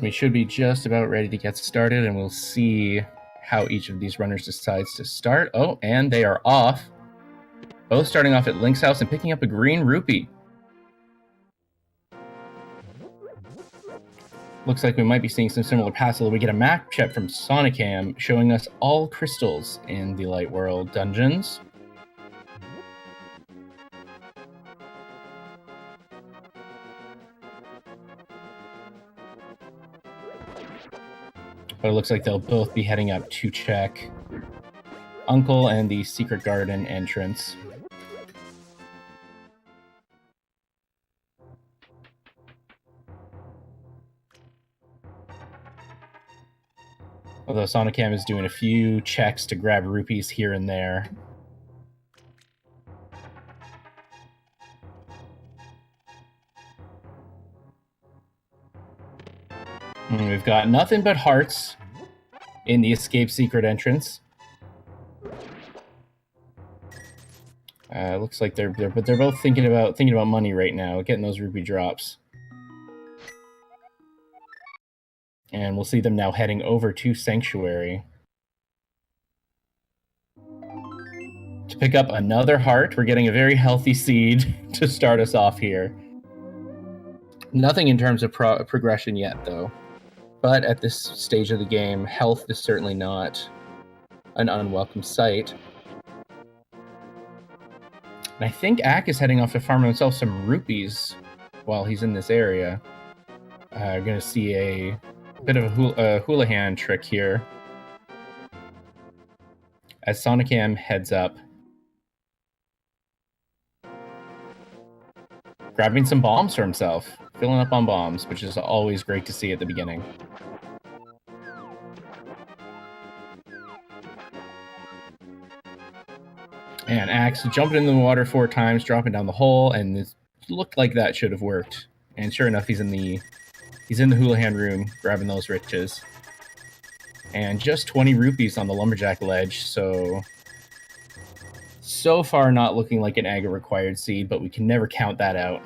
We should be just about ready to get started, and we'll see how each of these runners decides to start. Oh, and they are off. Both starting off at Link's house and picking up a green rupee. Looks like we might be seeing some similar paths, although we get a map check from Sonicam showing us all crystals in the Light World dungeons. But it looks like they'll both be heading up to check Uncle and the Secret Garden entrance. Although Sonicam is doing a few checks to grab rupees here and there. And we've got nothing but hearts in the escape secret entrance. Looks like they're both thinking about money right now, getting those rupee drops. And we'll see them now heading over to Sanctuary to pick up another heart. We're getting a very healthy seed to start us off here. Nothing in terms of progression yet, though. But at this stage of the game, health is certainly not an unwelcome sight. And I think Ack is heading off to farm himself some rupees while he's in this area. We're going to see a bit of a Houlihan trick here as Sonicam heads up, grabbing some bombs for himself, filling up on bombs, which is always great to see at the beginning. And Axe jumping in the water 4 times, dropping down the hole, and it looked like that should have worked. And sure enough, he's in the Houlihan room, grabbing those riches. And just 20 rupees on the lumberjack ledge, so far not looking like an Aga required seed, but we can never count that out.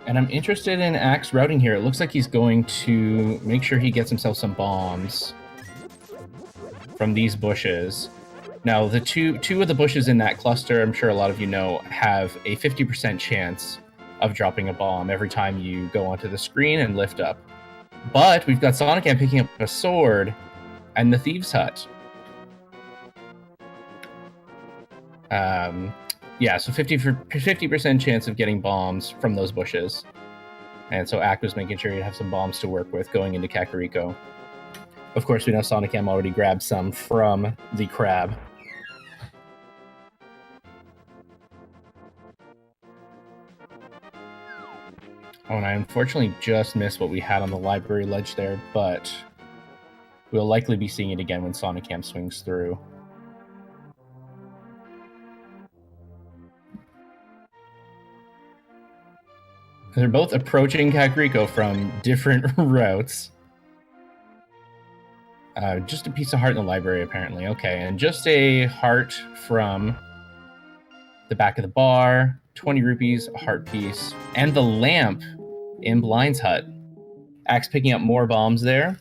And I'm interested in Axe routing here. It looks like he's going to make sure he gets himself some bombs from these bushes. Now, the two of the bushes in that cluster, I'm sure a lot of you know, have a 50% chance of dropping a bomb every time you go onto the screen and lift up. But we've got Sonicam picking up a sword and the Thieves' Hut. Yeah, so 50% chance of getting bombs from those bushes. And so Ack was making sure he'd have some bombs to work with going into Kakariko. Of course, we know Sonicam already grabbed some from the crab. Oh, and I unfortunately just missed what we had on the library ledge there, but we'll likely be seeing it again when Sonicam swings through. They're both approaching Kakariko from different routes. Just a piece of heart in the library, apparently. Okay, and just a heart from the back of the bar, 20 rupees, a heart piece, and the lamp in Blind's hut. Axe picking up more bombs there.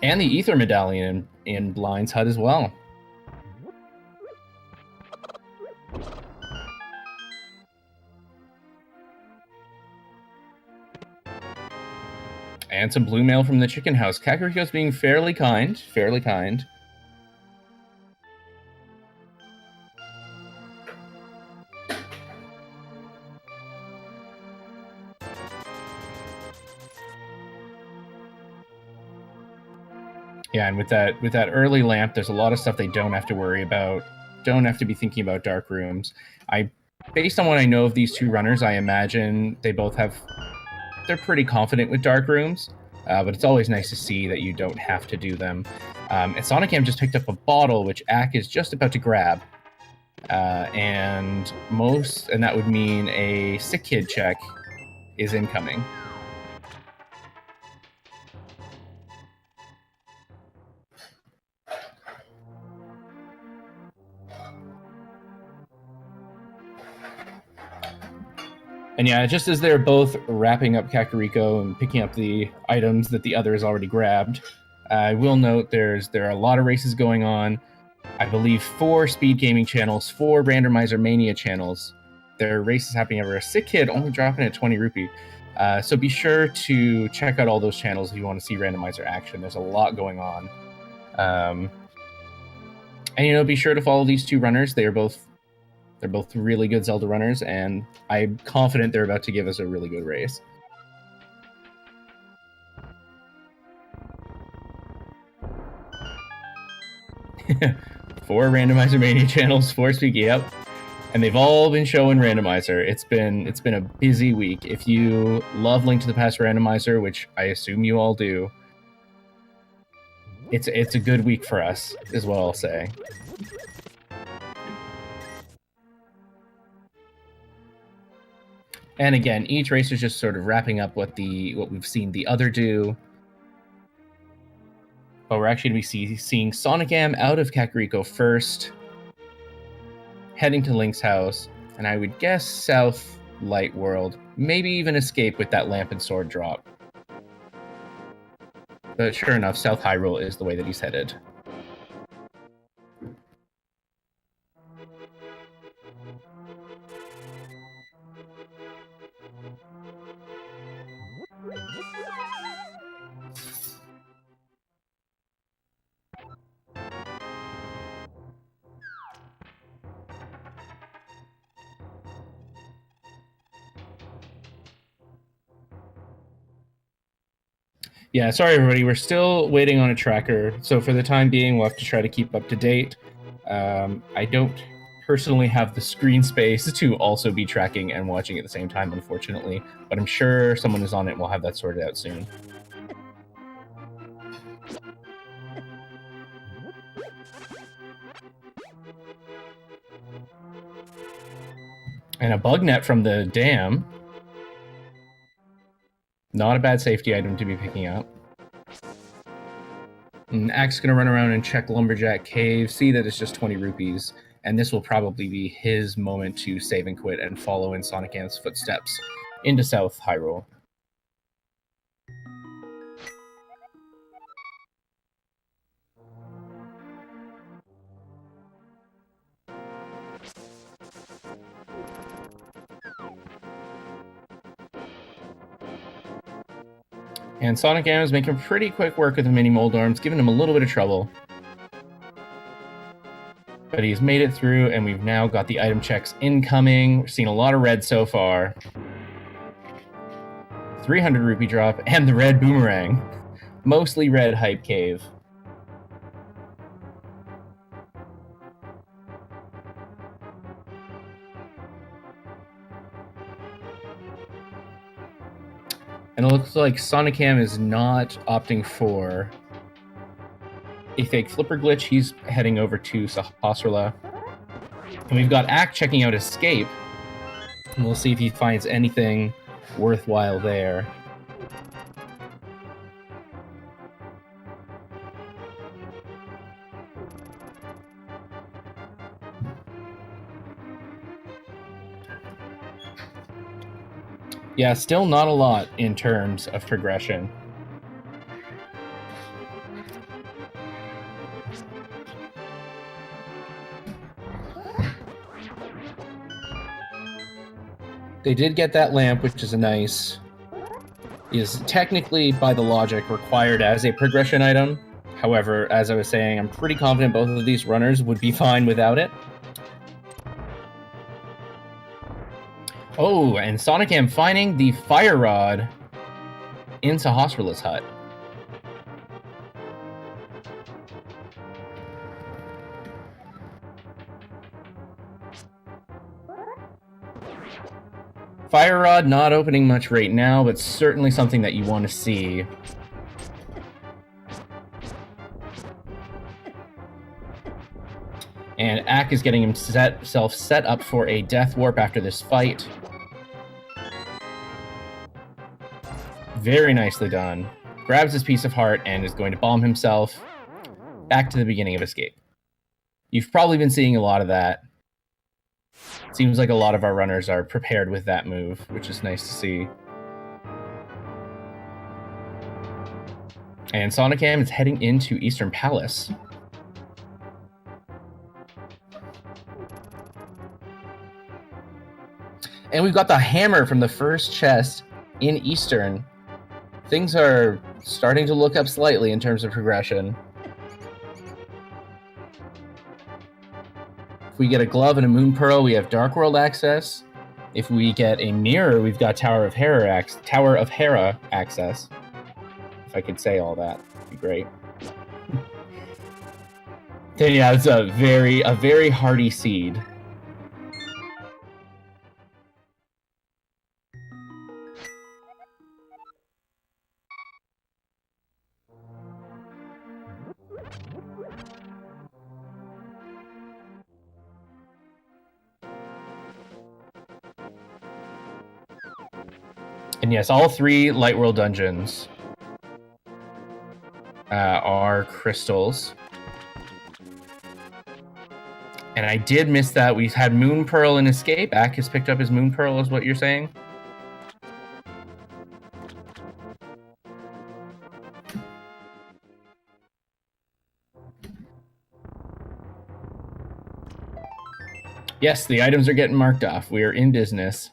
And the ether medallion in Blind's hut as well. And some blue mail from the chicken house. Kakariko's being fairly kind. Fairly kind. Yeah, and with that early lamp, there's a lot of stuff they don't have to worry about. Don't have to be thinking about dark rooms. Based on what I know of these two runners, I imagine they both have... They're pretty confident with dark rooms, but it's always nice to see that you don't have to do them. And Sonicam just picked up a bottle, which Ack is just about to grab. And that would mean a sick kid check is incoming. And yeah, just as they're both wrapping up Kakariko and picking up the items that the other has already grabbed, I will note there are a lot of races going on. I believe 4 speed gaming channels, 4 Randomizer Mania channels. There are races happening everywhere. Sick Kid only dropping at 20 rupee. So be sure to check out all those channels if you want to see Randomizer action. There's a lot going on. And be sure to follow these 2 runners. They're both really good Zelda runners, and I'm confident they're about to give us a really good race. Four Randomizer Mania channels, 4 speaking, yep. And they've all been showing Randomizer. It's been a busy week. If you love Link to the Past Randomizer, which I assume you all do, it's a good week for us, is what I'll say. And again, each race is just sort of wrapping up what we've seen the other do. But we're actually going to be seeing sonicam out of Kakariko first, heading to Link's house, and I would guess South Light World, maybe even escape with that lamp and sword drop. But sure enough, South Hyrule is the way that he's headed. Yeah, sorry everybody, we're still waiting on a tracker, so for the time being we'll have to try to keep up to date. I don't personally have the screen space to also be tracking and watching at the same time, unfortunately, but I'm sure someone is on it and we'll have that sorted out soon. And a bug net from the dam. Not a bad safety item to be picking up. And Ack's gonna run around and check Lumberjack Cave, see that it's just 20 rupees, and this will probably be his moment to save and quit and follow in sonicam's footsteps into South Hyrule. And sonicam is making pretty quick work with the mini Moldorms, giving him a little bit of trouble. But he's made it through, and we've now got the item checks incoming. We've seen a lot of red so far. 300 rupee drop, and the red boomerang. Mostly red hype cave. And it looks like sonicam is not opting for a fake flipper glitch. He's heading over to Sahasrahla. And we've got Ack checking out Escape. And we'll see if he finds anything worthwhile there. Yeah, still not a lot in terms of progression. They did get that lamp, which is is technically, by the logic, required as a progression item. However, as I was saying, I'm pretty confident both of these runners would be fine without it. Oh, and sonicam finding the fire rod in Sahasrahla's hut. Fire rod not opening much right now, but certainly something that you want to see. And Ack is getting himself set up for a death warp after this fight. Very nicely done. Grabs his piece of heart and is going to bomb himself back to the beginning of Escape. You've probably been seeing a lot of that. Seems like a lot of our runners are prepared with that move, which is nice to see. And sonicam is heading into Eastern Palace. And we've got the hammer from the first chest in Eastern. Things are starting to look up slightly in terms of progression. If we get a glove and a moon pearl, we have Dark World access. If we get a mirror, we've got Tower of Hera access. If I could say all that, it'd be great. Then yeah, it's a very hardy seed. And yes, all 3 Light World dungeons are crystals. And I did miss that. We've had Moon Pearl and Escape. Ack has picked up his Moon Pearl, is what you're saying? Yes, the items are getting marked off. We are in business.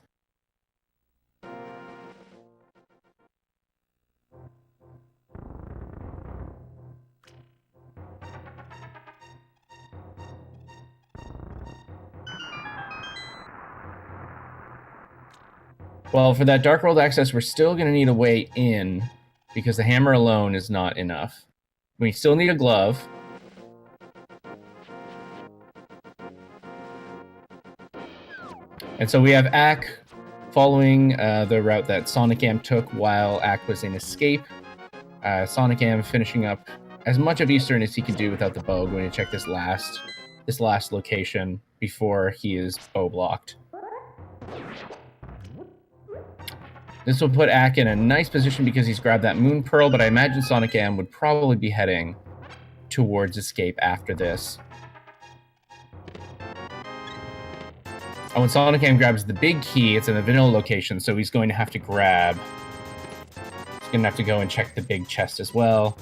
Well, for that Dark World access, we're still going to need a way in, because the hammer alone is not enough. We still need a glove. And so we have Ack following the route that sonicam took while Ack was in Escape. sonicam finishing up as much of Eastern as he can do without the bow. Going to check this last location before he is bow blocked. This will put Ack in a nice position because he's grabbed that Moon Pearl, but I imagine sonicam would probably be heading towards Escape after this. Oh, when sonicam grabs the big key, it's in the vanilla location, so he's going to have to grab... He's going to have to go and check the big chest as well.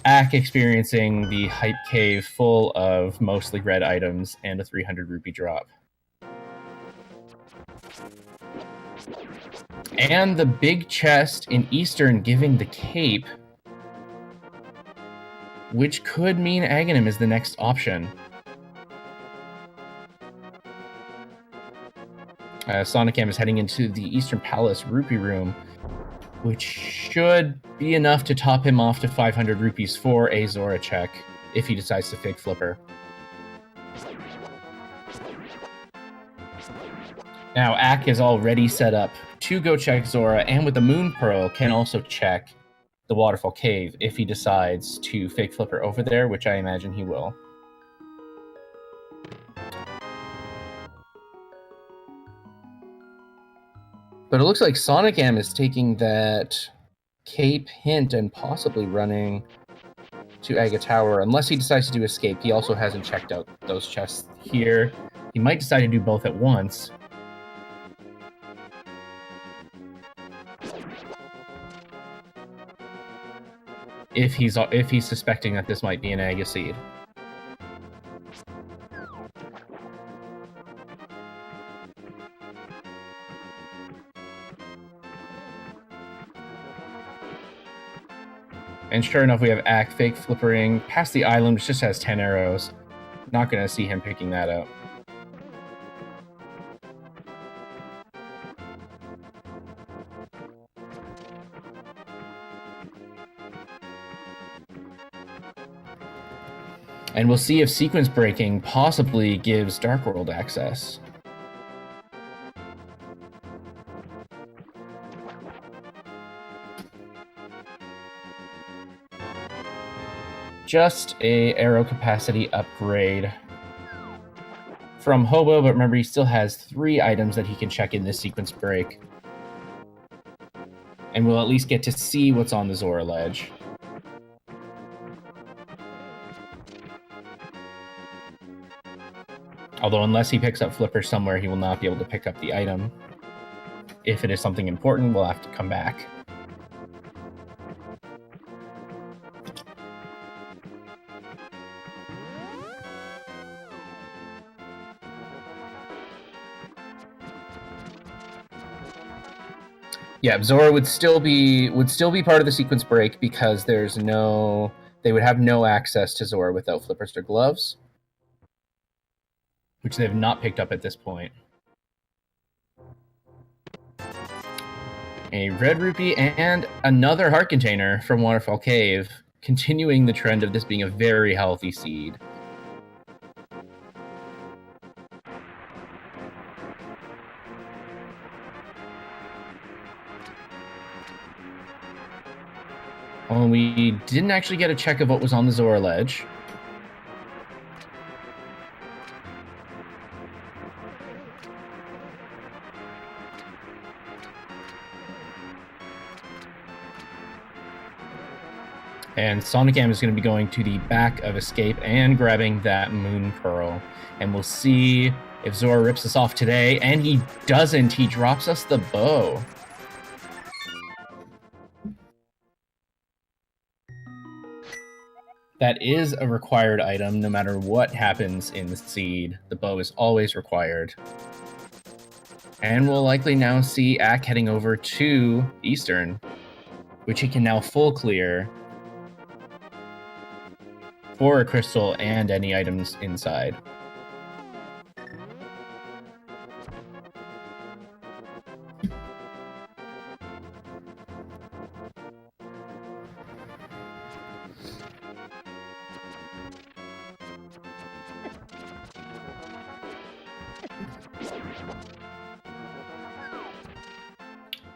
Ack experiencing the hype cave full of mostly red items and a 300 rupee drop. And the big chest in Eastern giving the cape, which could mean Aghanim is the next option. sonicam is heading into the Eastern Palace rupee room, which should be enough to top him off to 500 rupees for a Zora check if he decides to fake flipper. Now, Ack is already set up to go check Zora, and with the Moon Pearl can also check the Waterfall Cave if he decides to fake flipper over there, which I imagine he will. But it looks like sonicam is taking that cape hint and possibly running to Aga Tower, unless he decides to do Escape. He also hasn't checked out those chests here. He might decide to do both at once. If he's suspecting that this might be an Aga seed. And sure enough, we have Ack fake flippering past the island, which just has 10 arrows. Not going to see him picking that up. And we'll see if sequence breaking possibly gives Dark World access. Just a arrow capacity upgrade from Hobo, but remember he still has 3 items that he can check in this sequence break. And we'll at least get to see what's on the Zora ledge. Although unless he picks up Flipper somewhere, he will not be able to pick up the item. If it is something important, we'll have to come back. Yeah, Zora would still be part of the sequence break because they would have no access to Zora without Flippers or gloves, which they have not picked up at this point. A red rupee and another heart container from Waterfall Cave, continuing the trend of this being a very healthy seed. Well, we didn't actually get a check of what was on the Zora ledge. And sonicam is going to be going to the back of Escape and grabbing that Moon Pearl. And we'll see if Zora rips us off today. And he doesn't. He drops us the bow. That is a required item no matter what happens in the seed. The bow is always required. And we'll likely now see Ack heading over to Eastern, which he can now full clear for a crystal and any items inside.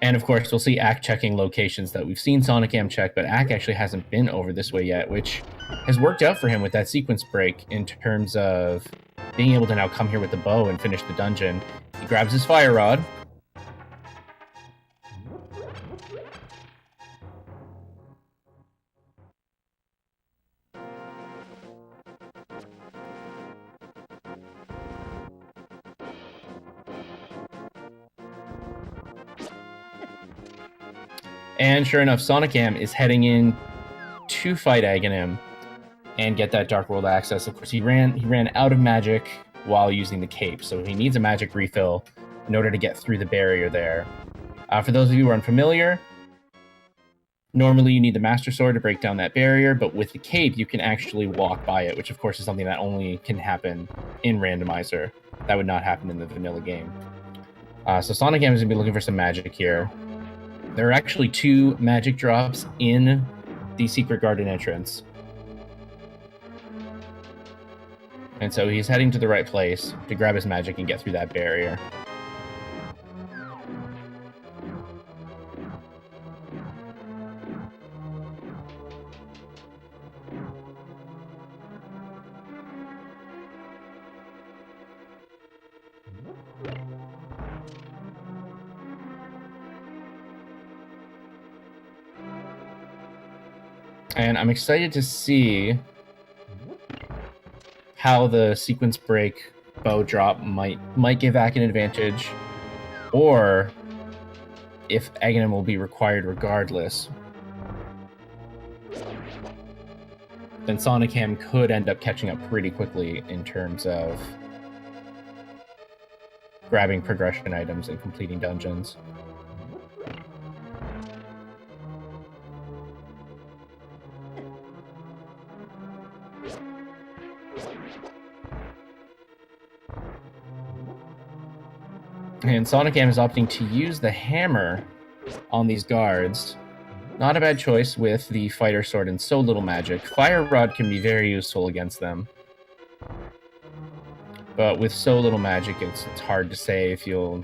And of course, we'll see Ack checking locations that we've seen sonicam check, but Ack actually hasn't been over this way yet, which has worked out for him with that sequence break in terms of being able to now come here with the bow and finish the dungeon. He grabs his fire rod. And sure enough, sonicam is heading in to fight Aghanim and get that Dark World access. Of course, he ran out of magic while using the cape, so he needs a magic refill in order to get through the barrier there. For those of you who are unfamiliar, normally you need the Master Sword to break down that barrier, but with the cape, you can actually walk by it, which of course is something that only can happen in Randomizer. That would not happen in the vanilla game. So sonicam is going to be looking for some magic here. There are actually 2 magic drops in the Secret Garden entrance. And so he's heading to the right place to grab his magic and get through that barrier. And I'm excited to see how the sequence break bow drop might give Ack an advantage, or if Aghanim will be required regardless. Then sonicam could end up catching up pretty quickly in terms of grabbing progression items and completing dungeons. And sonicam is opting to use the hammer on these guards. Not a bad choice with the fighter sword and so little magic. Fire rod can be very useful against them. But with so little magic, it's hard to say if you'll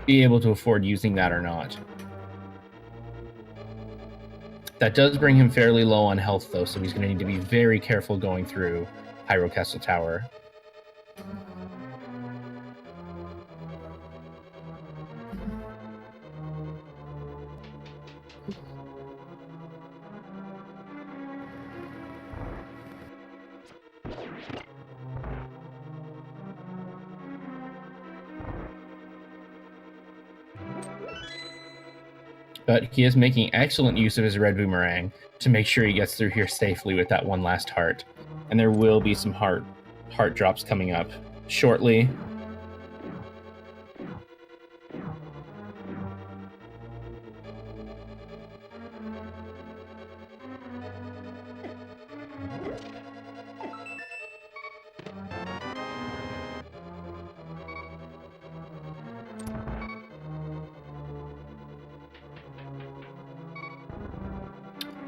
be able to afford using that or not. That does bring him fairly low on health, though, so he's going to need to be very careful going through Hyrule Castle Tower. but he is making excellent use of his red boomerang to make sure he gets through here safely with that one last heart. And there will be some heart drops coming up shortly.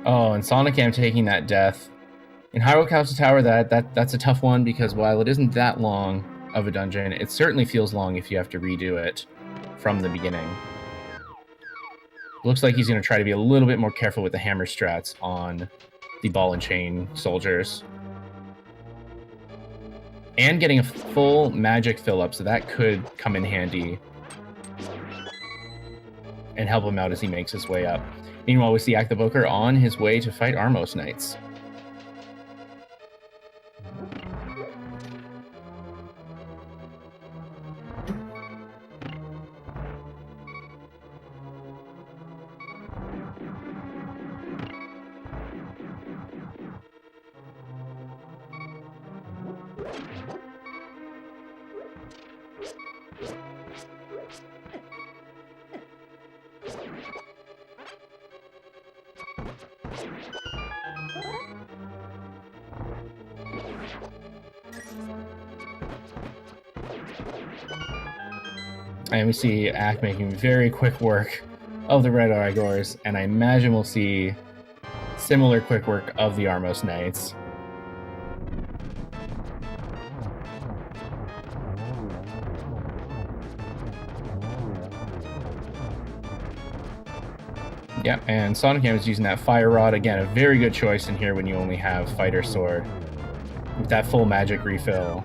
Oh, and sonicam taking that death. In Hyrule Castle Tower, that's a tough one, because while it isn't that long of a dungeon, it certainly feels long if you have to redo it from the beginning. Looks like he's going to try to be a little bit more careful with the hammer strats on the ball and chain soldiers. And getting a full magic fill-up, so that could come in handy and help him out as he makes his way up. Meanwhile, we see Acktheboker on his way to fight Armos Knights. And we see Ack making very quick work of the Red Igors, and I imagine we'll see similar quick work of the Armos Knights. Yeah, and sonicam is using that Fire Rod. Again, a very good choice in here when you only have Fighter Sword. With that full magic refill.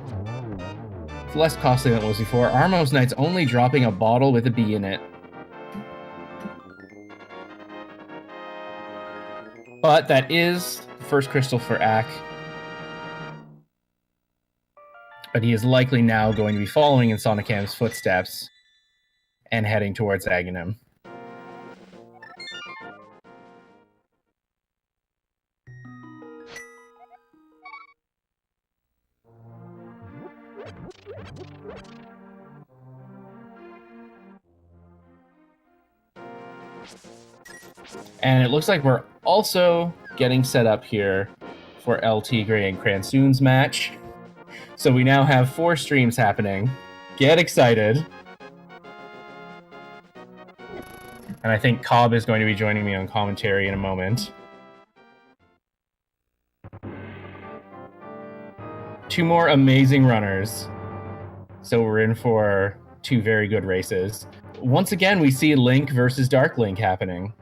It's less costly than it was before. Armos Knight's only dropping a bottle with a bee in it. But that is the first crystal for Ack. But he is likely now going to be following in sonicam's footsteps and heading towards Aghanim. And it looks like we're also getting set up here for El Tigre and Cransoon's match. So we now have 4 streams happening. Get excited. And I think Cobb is going to be joining me on commentary in a moment. 2 more amazing runners. So we're in for 2 very good races. Once again, we see Link versus Dark Link happening.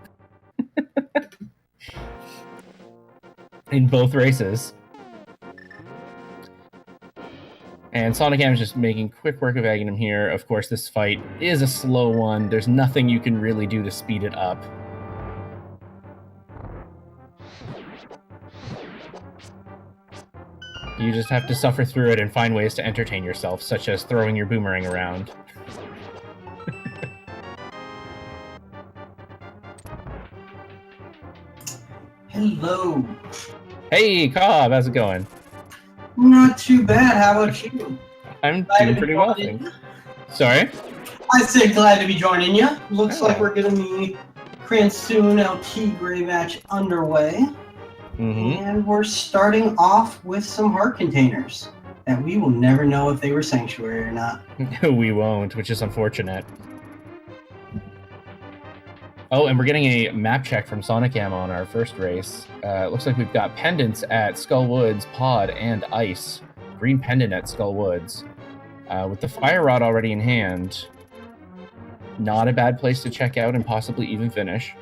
In both races. And sonicam is just making quick work of Aghanim here. Of course, this fight is a slow one. There's nothing you can really do to speed it up. You just have to suffer through it and find ways to entertain yourself, such as throwing your boomerang around. Hello. Hey, Cobb, how's it going? Not too bad. How about you? I'm doing pretty well, thanks. Sorry? I said glad to be joining you. Looks like we're getting the Cransoon El Tigre match underway. And we're starting off with some heart containers that we will never know if they were sanctuary or not. We won't, which is unfortunate. Oh, and we're getting a map check from sonicam on our first race. Looks like we've got pendants at Skull Woods, Pod, and Ice. Green pendant at Skull Woods. With the Fire Rod already in hand, not a bad place to check out and possibly even finish.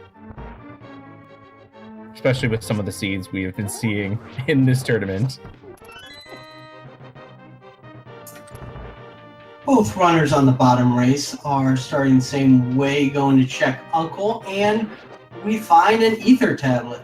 Especially with some of the seeds we have been seeing in this tournament. Both runners on the bottom race are starting the same way, going to check Uncle, and we find an ether tablet.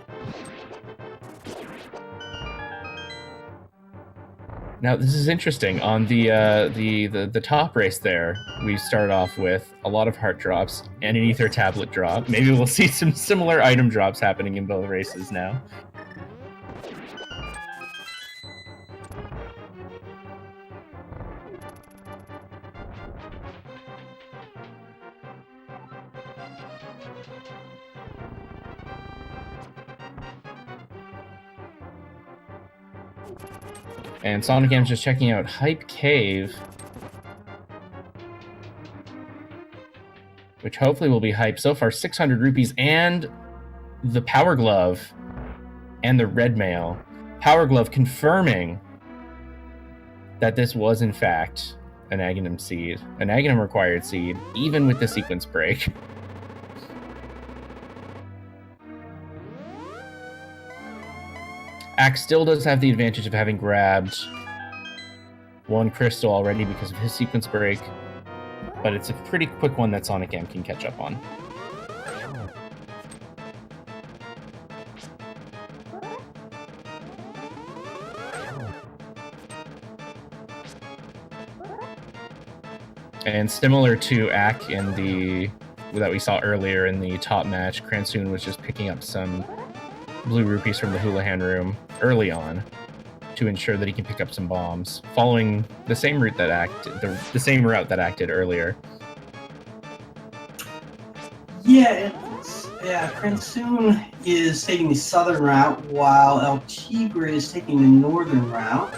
Now this is interesting. On the top race there, we start off with a lot of heart drops and an ether tablet drop. Maybe we'll see some similar item drops happening in both races now. And sonicam's just checking out Hype Cave, which hopefully will be hype. So far, 600 rupees and the Power Glove and the Red Mail. Power Glove confirming that this was, in fact, an Aghanim seed, an Aghanim required seed, even with the sequence break. Axe still does have the advantage of having grabbed one crystal already because of his sequence break, but it's a pretty quick one that sonicam can catch up on. And similar to Ack in that we saw earlier in the top match, Kransoon was just picking up some blue rupees from the Houlihan room early on to ensure that he can pick up some bombs, following the same route that Ack did earlier. Yeah, Kransoon is taking the southern route while ALTTP is taking the northern route.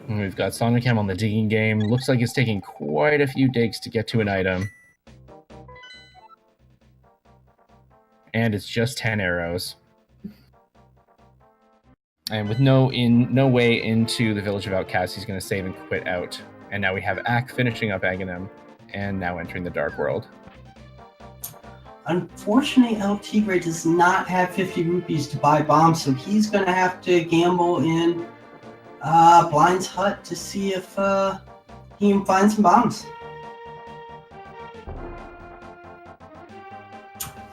And we've got sonicam on the digging game. Looks like it's taking quite a few digs to get to an item. And it's just 10 arrows. And with no way into the village of Outcasts, he's going to save and quit out. And now we have Ack finishing up Aghanim and now entering the Dark World. Unfortunately, ALTTP does not have 50 rupees to buy bombs, so he's going to have to gamble in Blind's Hut to see if he can find some bombs.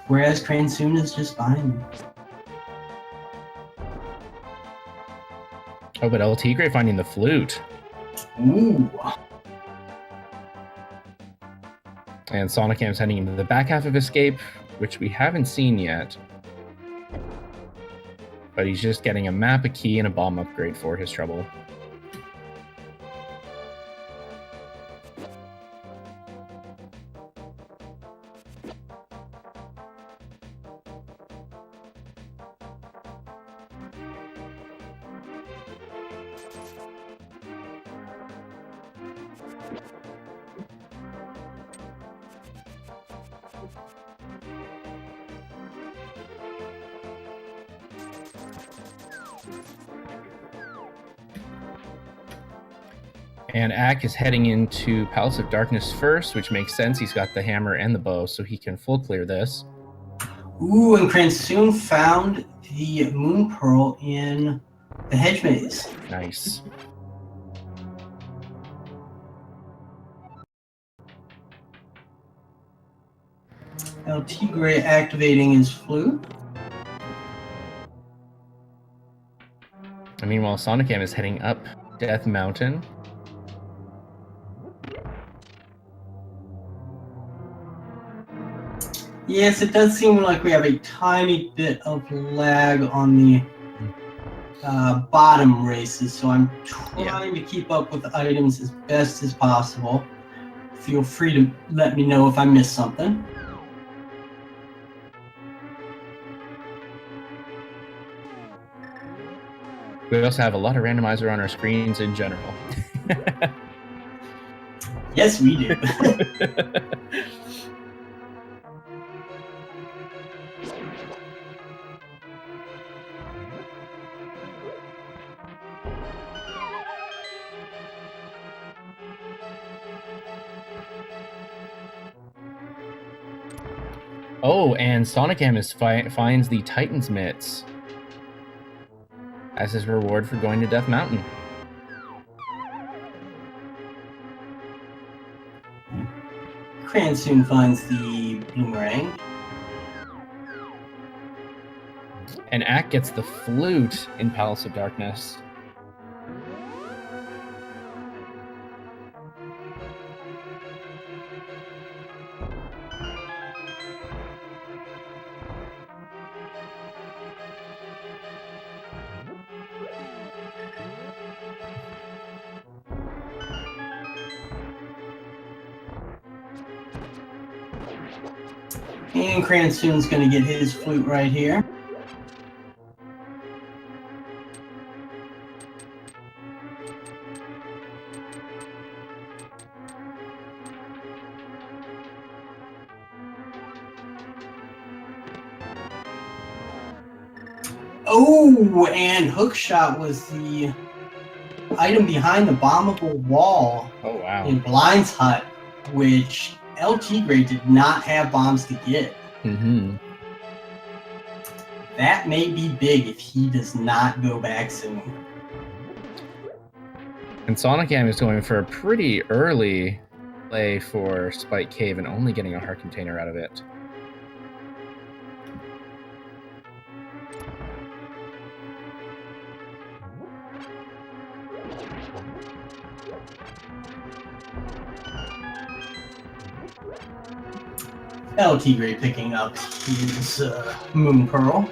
Whereas Kransoon is just buying them. Oh, but ALTTP finding the flute. Ooh. And sonicam's heading into the back half of Escape, which we haven't seen yet. But he's just getting a map, a key, and a bomb upgrade for his trouble. And Ack is heading into Palace of Darkness first, which makes sense. He's got the hammer and the bow, so he can full clear this. Ooh, and Kransoon found the Moon Pearl in the hedge maze. Nice. ALTTP activating his flute. And meanwhile, sonicam is heading up Death Mountain. Yes, it does seem like we have a tiny bit of lag on the bottom races, so I'm trying to keep up with the items as best as possible. Feel free to let me know if I missed something. We also have a lot of randomizer on our screens in general. Yes, we do. Oh, and sonicam finds the Titan's Mitts. as his reward for going to Death Mountain. Cran soon finds the boomerang. And Ack gets the flute in Palace of Darkness. And Cranston's going to get his flute right here. Oh, and Hookshot was the item behind the bombable wall in Blind's Hut, which LT Great did not have bombs to get. Mm-hmm. That may be big if he does not go back soon. And sonicam is going for a pretty early play for Spike Cave and only getting a heart container out of it. LT Gray picking up his Moon Pearl.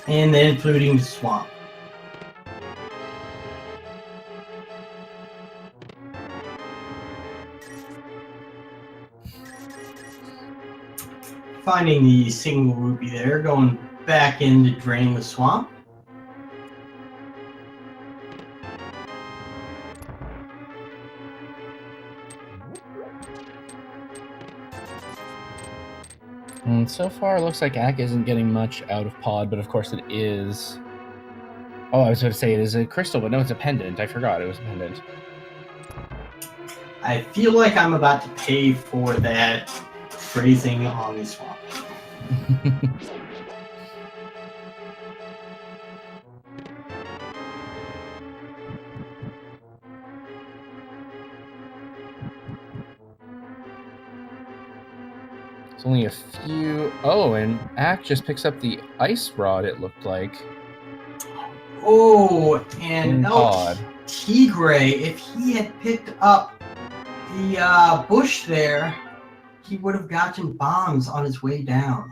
And then fluting the swamp. Finding the single rupee there, going back in to drain the swamp. And so far, it looks like Ack isn't getting much out of Pod, but of course it is. Oh, I was going to say it is a crystal, but no, it's a pendant. I forgot it was a pendant. I feel like I'm about to pay for that phrasing on the swamp. It's only a few... Oh, and Ack just picks up the ice rod, it looked like. Oh, and Pod. Tigray, if he had picked up the bush there, he would have gotten bombs on his way down.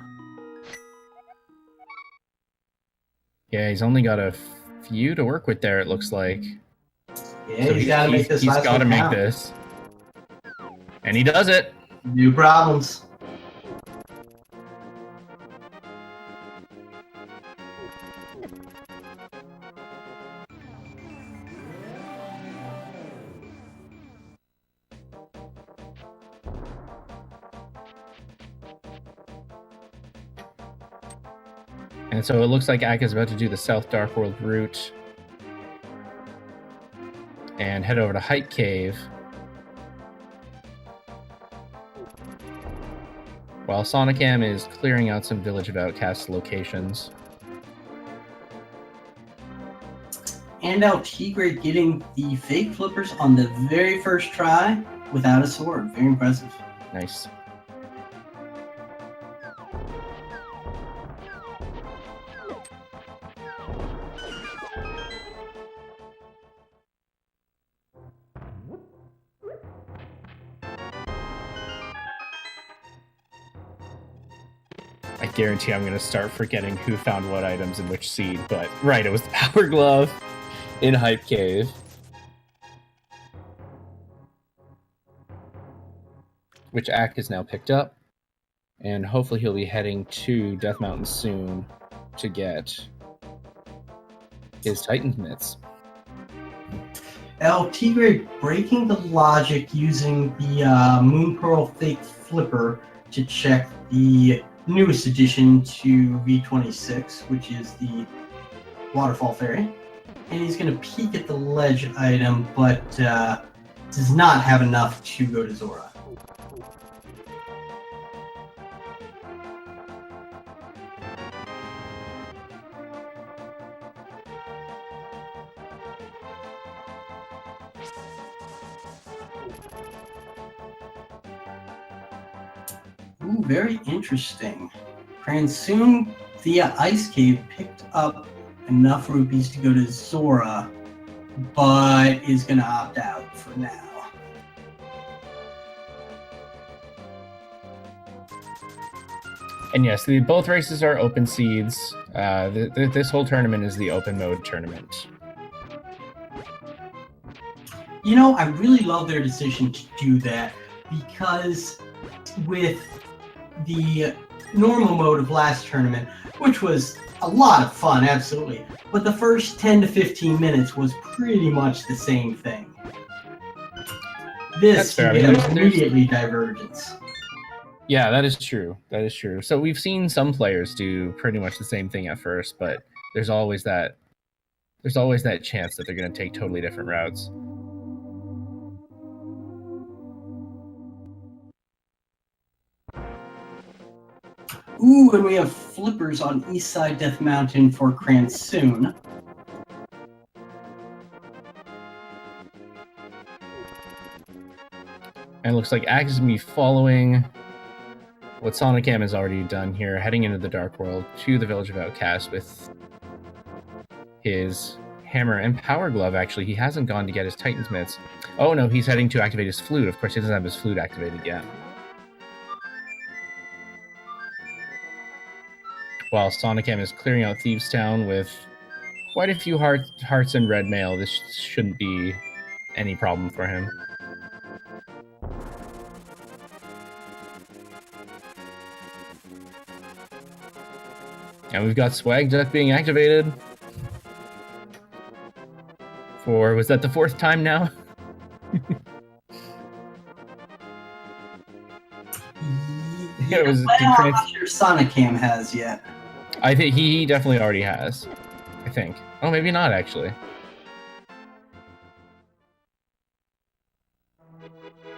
Yeah, he's only got a few to work with there, it looks like. Yeah, so he's got to make this He's last got to one make count. this. And he does it! New problems. And so it looks like Ack is about to do the South Dark World route and head over to Hype Cave, while sonicam is clearing out some Village of Outcasts locations. And now Tigray getting the fake flippers on the very first try without a sword. Very impressive. Nice. I guarantee I'm going to start forgetting who found what items in which seed, but right, it was the Power Glove in Hype Cave. Which Ack has now picked up, and hopefully he'll be heading to Death Mountain soon to get his Titan's Mitts. Tigray breaking the logic using the Moon Pearl fake flipper to check the newest addition to V26, which is the Waterfall Fairy. And he's going to peek at the ledge item, but does not have enough to go to Zora. Ooh, very interesting. Cransoon via Ice Cave picked up enough rupees to go to Zora, but is going to opt out for now. And yes, both races are open seeds. This whole tournament is the open mode tournament. You know, I really love their decision to do that, because with the normal mode of last tournament, which was a lot of fun, absolutely, but the first 10 to 15 minutes was pretty much the same thing. This, you get immediately divergence. Yeah, that is true. That is true. So we've seen some players do pretty much the same thing at first, but there's always that chance that they're going to take totally different routes. Ooh, and we have flippers on East Side Death Mountain for Cransoon. And it looks like Axe is going to be following what sonicam has already done here, heading into the Dark World to the Village of Outcast with his hammer and power glove. Actually, he hasn't gone to get his Titan's Mitts. Oh no, he's heading to activate his flute. Of course, he doesn't have his flute activated yet. While sonicam is clearing out Thieves Town with quite a few hearts and red mail, this shouldn't be any problem for him. And we've got Swag Duck being activated for, was that the 4th time now? Yeah, it was. I don't know how much your sonicam has yet. I think he definitely already has. I think. Oh, maybe not actually.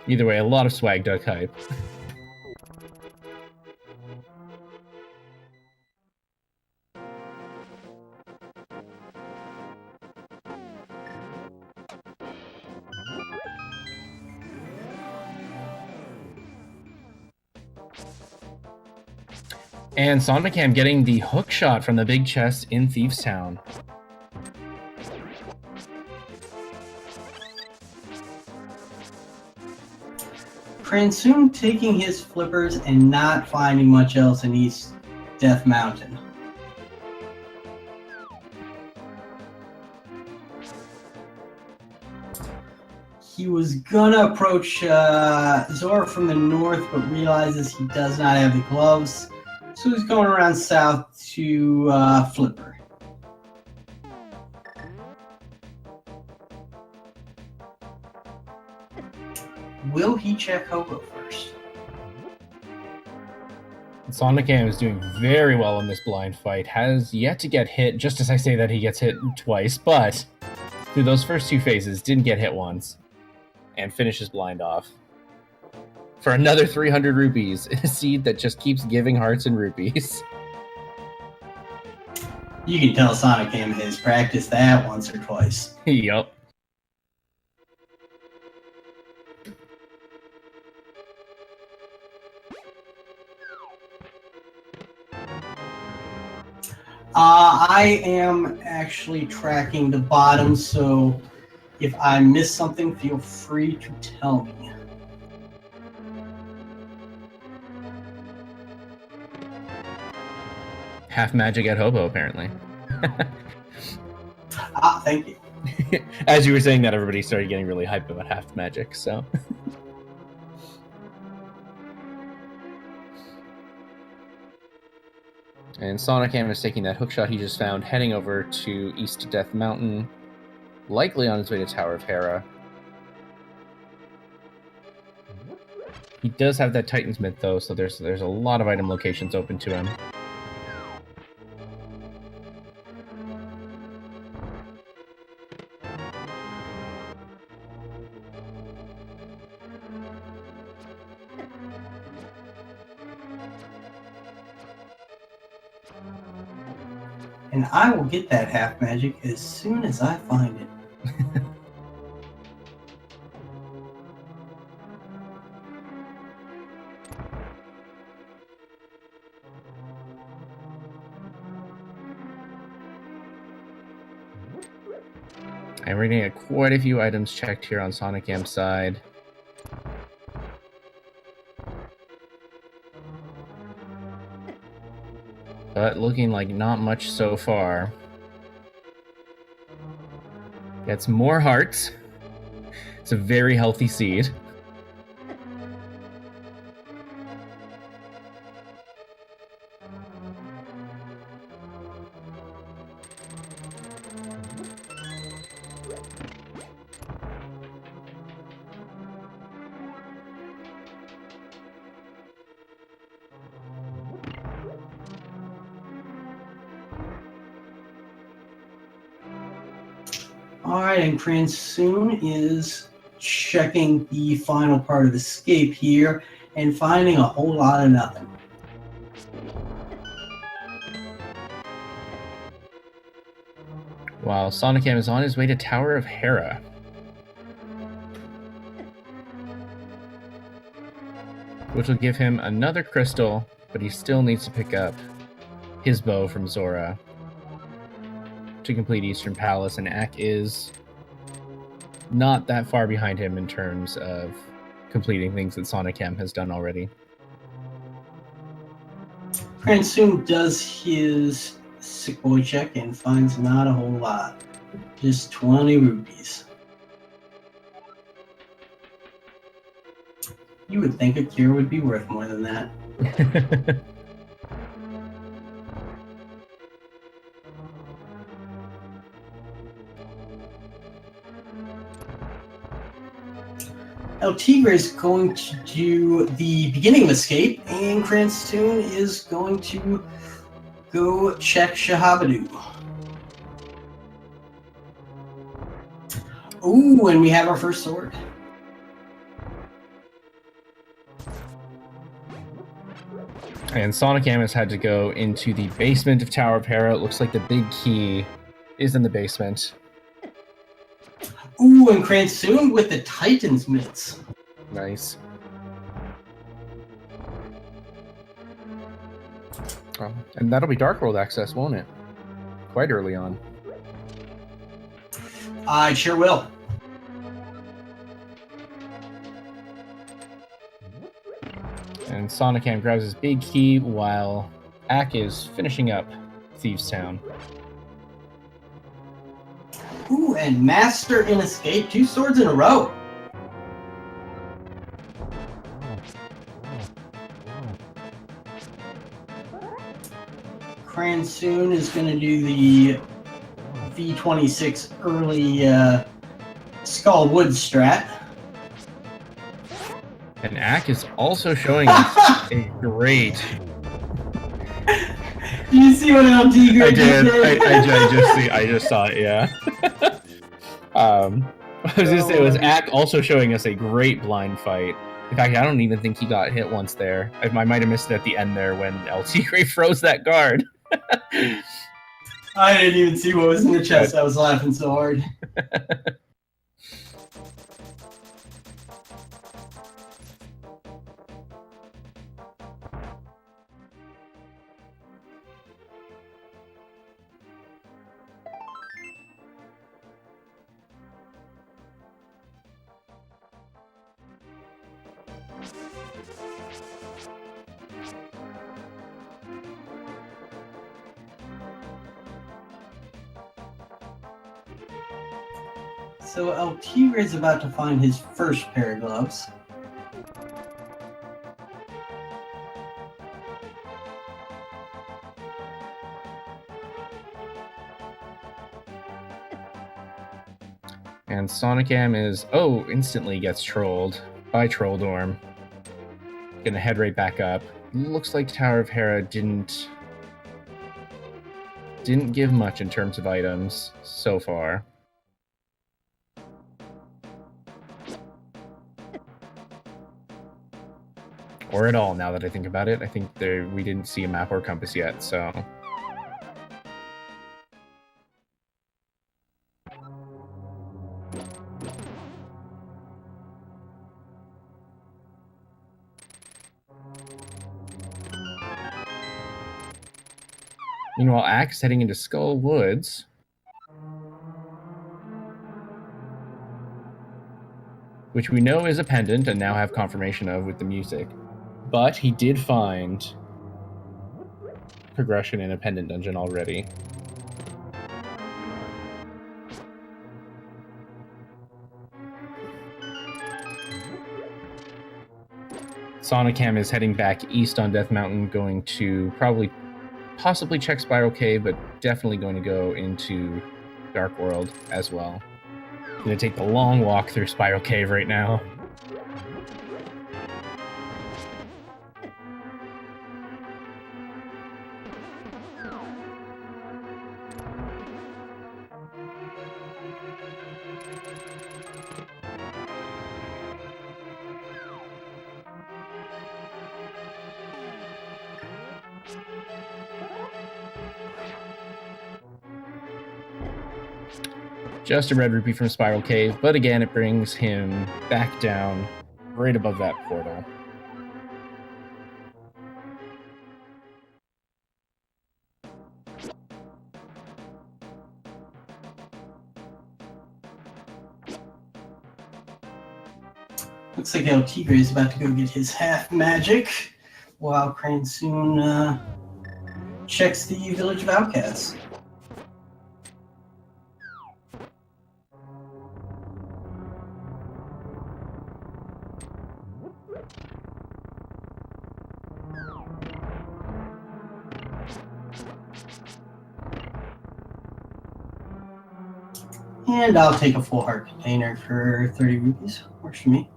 Either way, a lot of Swag Duck hype. And sonicam getting the hook shot from the big chest in Thieves Town. Cransoon taking his flippers and not finding much else in East Death Mountain. He was gonna approach Zora from the north, but realizes he does not have the gloves, so he's going around south to Flipper. Will he check Hobo first? sonicam is doing very well in this blind fight. Has yet to get hit, just as I say that he gets hit twice, but through those first 2 phases, didn't get hit once. And finishes blind off. For another 300 rupees. A seed that just keeps giving hearts and rupees. You can tell sonicam has practiced that once or twice. Yup. I am actually tracking the bottom, so if I miss something, feel free to tell me. Half magic at Hobo, apparently. Thank you. As you were saying that, everybody started getting really hyped about half magic, so... And sonicam is taking that hookshot he just found, heading over to East Death Mountain, likely on his way to Tower of Hera. He does have that Titan's Myth, though, so there's a lot of item locations open to him. And I will get that half magic as soon as I find it. And we're gonna get quite a few items checked here on sonicam's side. But looking like not much so far. Gets more hearts. It's a very healthy seed. Alright, and Cransoon is checking the final part of escape here and finding a whole lot of nothing. While sonicam is on his way to Tower of Hera. Which will give him another crystal, but he still needs to pick up his bow from Zora to complete Eastern Palace, and Ack is not that far behind him in terms of completing things that sonicam has done already. Cransoon does his sick boy check and finds not a whole lot. Just 20 rupees. You would think a cure would be worth more than that. El Tigre is going to do the beginning of escape, and Cransoon is going to go check Shahabadu. Ooh, and we have our first sword. And sonicam has had to go into the basement of Tower of Hera. It looks like the big key is in the basement. Ooh, and Cransoon with the Titan's mitts. Nice. Oh, and that'll be Dark World access, won't it? Quite early on. I sure will. And sonicam grabs his big key while Ack is finishing up Thieves Town. Ooh, and Master in Escape, 2 swords in a row. Cransoon is going to do the V26 early Skull Wood strat. And Ack is also showing us a great... Do you see what El Tigre I did. did? I just saw it, yeah. I was gonna say, it was Ack also showing us a great blind fight. In fact, I don't even think he got hit once there. I might have missed it at the end there when El Tigre froze that guard. I didn't even see what was in the chest. I was laughing so hard. So El Tigre is about to find his first pair of gloves. And sonicam is, instantly gets trolled by Trolldorm. Gonna head right back up. Looks like Tower of Hera didn't give much in terms of items so far. Or at all, now that I think about it. I think we didn't see a map or compass yet, so... Meanwhile, Axe heading into Skull Woods. which we know is a pendant and now have confirmation of with the music. But he did find progression in a pendant dungeon already. Sonicam is heading back east on Death Mountain, going to possibly check Spiral Cave, but definitely going to go into Dark World as well. Gonna take the long walk through Spiral Cave right now. Just a red rupee from Spiral Cave, but again, it brings him back down right above that portal. Looks like ALTTP is about to go get his half magic, while Cransoon checks the Village of Outcasts. And I'll take a full heart container for 30 rupees. Works for me.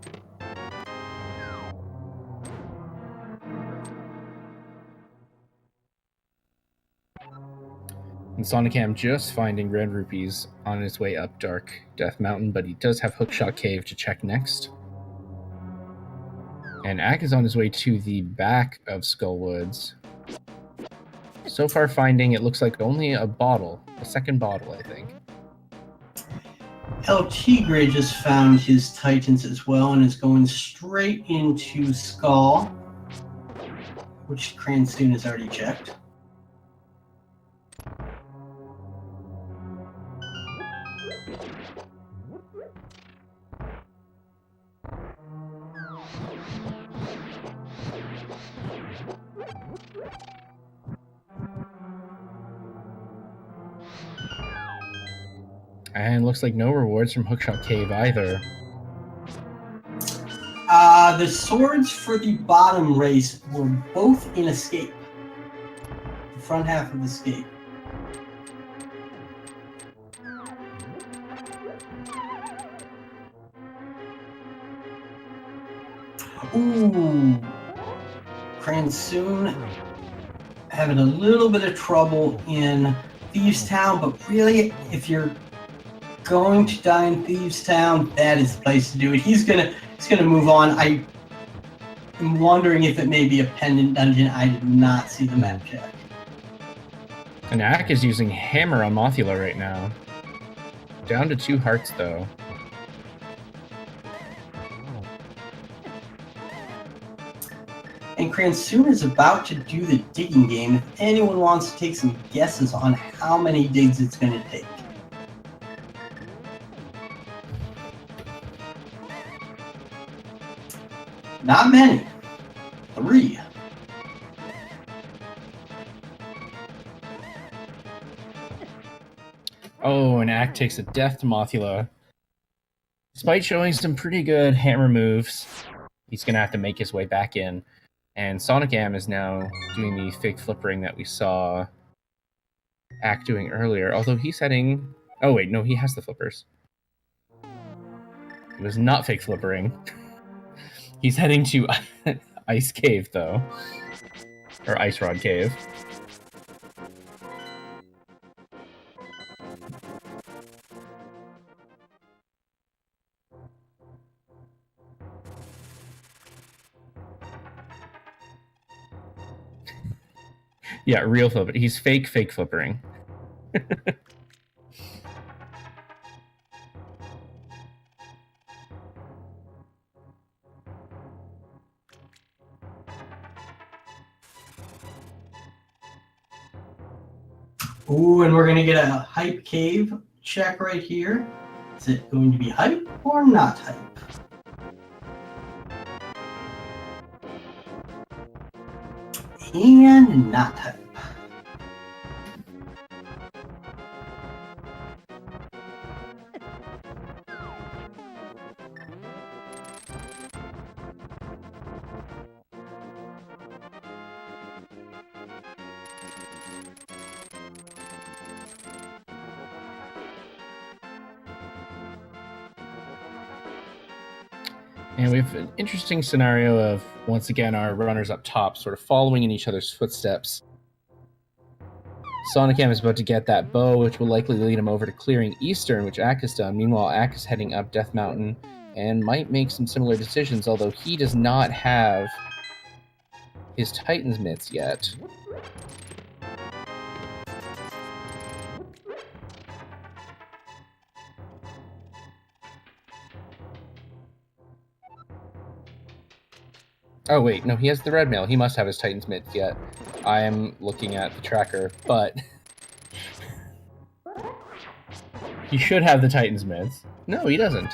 And Sonicam just finding red rupees on his way up Dark Death Mountain, but he does have Hookshot Cave to check next. And Ack is on his way to the back of Skull Woods. So far finding, it looks like only a bottle. A second bottle, I think. ALTTP just found his Titans as well and is going straight into Skull, which Cransoon has already checked. And looks like no rewards from Hookshot Cave either. The swords for the bottom race were both in Escape. The front half of Escape. Ooh. Cransoon having a little bit of trouble in Thieves Town, but really, if you're going to die in Thieves Town, that is the place to do it. He's gonna move on. I am wondering if it may be a pendant dungeon. I did not see the map check. And Ack is using Hammer on Mothula right now. Down to 2 hearts though. And Cransoon is about to do the digging game. If anyone wants to take some guesses on how many digs it's going to take. Not many. 3. Oh, and Ack takes a death to Mothula. Despite showing some pretty good hammer moves, he's going to have to make his way back in. And Sonicam is now doing the fake flippering that we saw Ack doing earlier. Although he's heading... Oh, wait, no, he has the flippers. It was not fake flippering. He's heading to Ice Cave, though. Or Ice Rod Cave. Yeah, real flipper. He's fake flippering. Ooh, and we're going to get a hype cave check right here. Is it going to be hype or not hype? And not type. And we have an interesting scenario of, once again, our runners up top sort of following in each other's footsteps. Sonicam is about to get that bow, which will likely lead him over to clearing Eastern, which Ack has done. Meanwhile, Ack is heading up Death Mountain and might make some similar decisions, although he does not have his Titan's Mitts yet. Oh wait, no, he has the red mail. He must have his Titan's Mitts yet. I am looking at the tracker, but he should have the Titan's Mitts. No, he doesn't.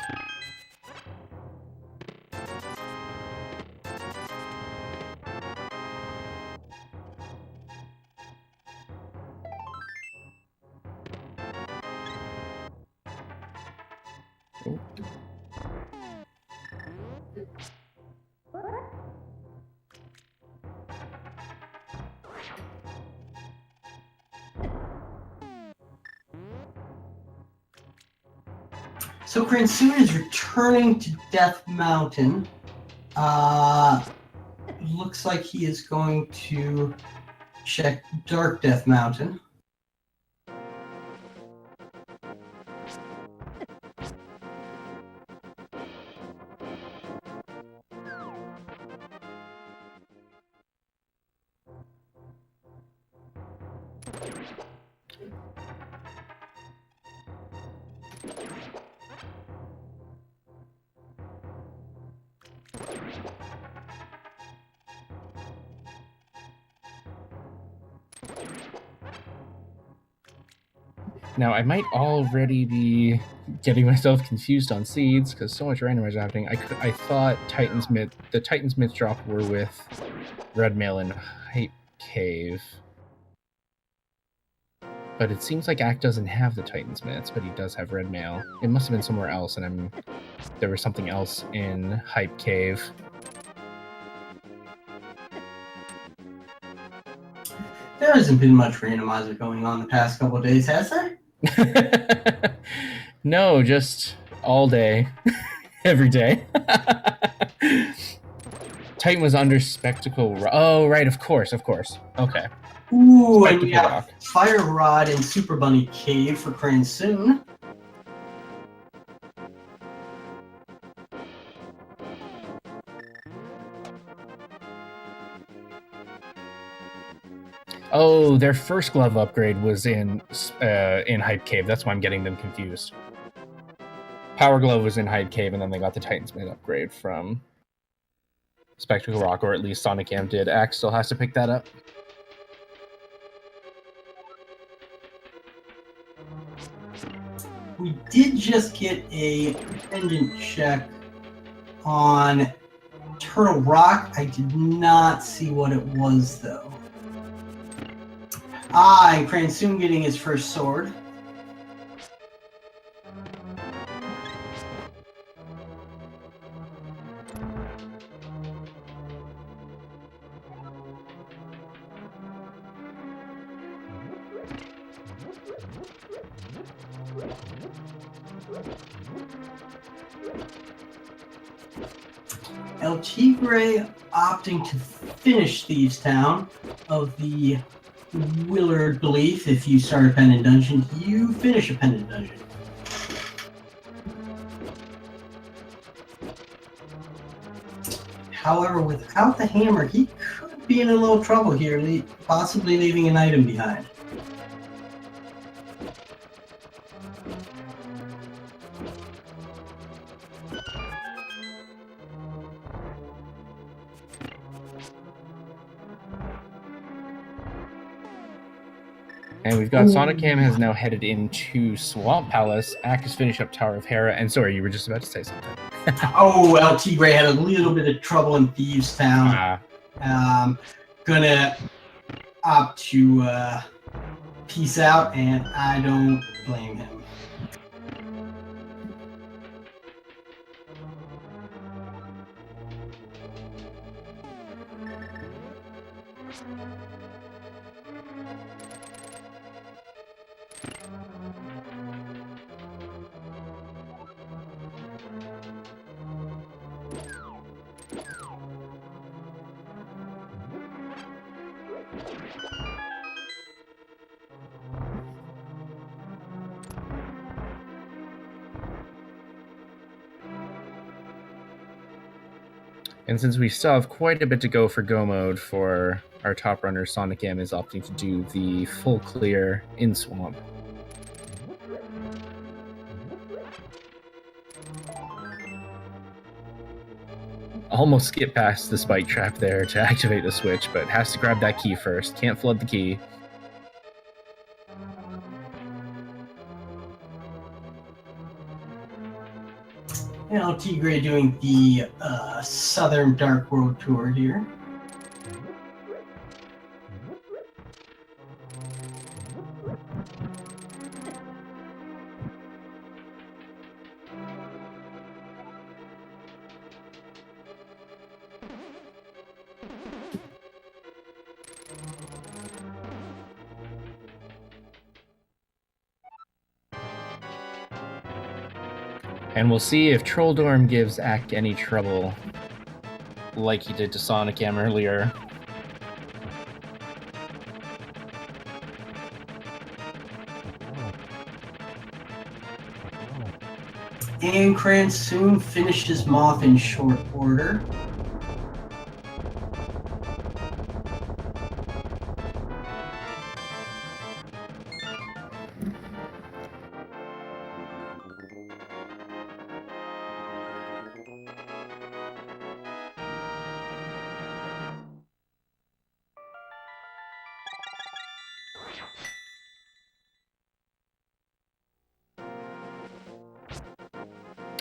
Oh. So Cransoon is returning to Death Mountain. Looks like he is going to check Dark Death Mountain. Now, I might already be getting myself confused on seeds because so much randomizer happening. I thought the Titan's Myth drop were with Red Mail and Hype Cave. But it seems like Ack doesn't have the Titan's Myths, but he does have Red Mail. It must have been somewhere else, and there was something else in Hype Cave. There hasn't been much randomizer going on the past couple of days, has there? No, just all day. Every day. Titan was under Spectacle Rock. Oh, right, of course. Okay. Ooh, and we have Fire Rod and Super Bunny Cave for Cransoon. Oh, their first glove upgrade was in Hype Cave. That's why I'm getting them confused. Power Glove was in Hype Cave, and then they got the Titan's Mid upgrade from Spectacle Rock, or at least sonicam did. Axe still has to pick that up. We did just get a pendant check on Turtle Rock. I did not see what it was, though. And Cransoon getting his first sword. ALTTP opting to finish Thieves Town of the Willard belief, if you start a pendant dungeon, you finish a pendant dungeon. However, without the hammer, he could be in a little trouble here, possibly leaving an item behind. And we've got sonicam has now headed into Swamp Palace. Ack has finished up Tower of Hera. And sorry, you were just about to say something. ALTTP had a little bit of trouble in Thieves Town. gonna opt to peace out, and I don't blame him. And since we still have quite a bit to go for Go Mode, for our top runner, sonicam is opting to do the full clear in Swamp. Almost skip past the spike trap there to activate the switch, but has to grab that key first. Can't flood the key. And ALTTP doing the Southern Dark World Tour here. And we'll see if Trolldorm gives Ack any trouble, like he did to sonicam earlier. And Cransoon finished his Moth in short order.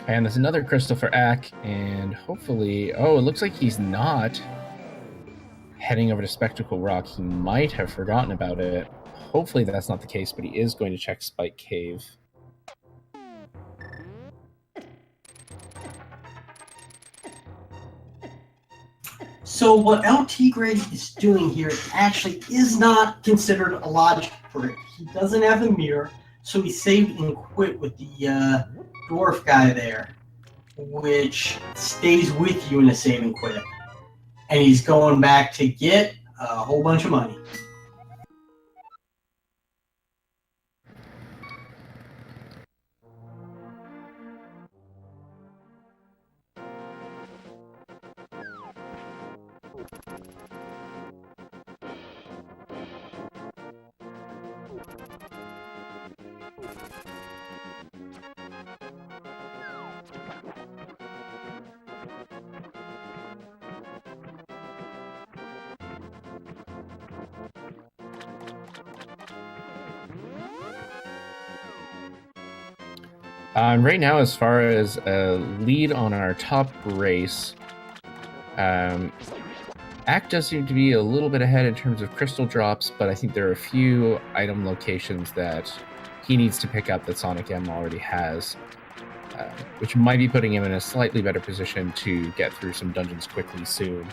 And there's another crystal for Ack, and hopefully... Oh, it looks like he's not heading over to Spectacle Rock. He might have forgotten about it. Hopefully that's not the case, but he is going to check Spike Cave. So what ALTTP is doing here actually is not considered a logic break. He doesn't have a mirror, so he saved and quit with the dwarf guy there, which stays with you in a save and quit. And he's going back to get a whole bunch of money. Right now, as far as a lead on our top race, Ack does seem to be a little bit ahead in terms of crystal drops, but I think there are a few item locations that he needs to pick up that sonicam already has, which might be putting him in a slightly better position to get through some dungeons quickly soon.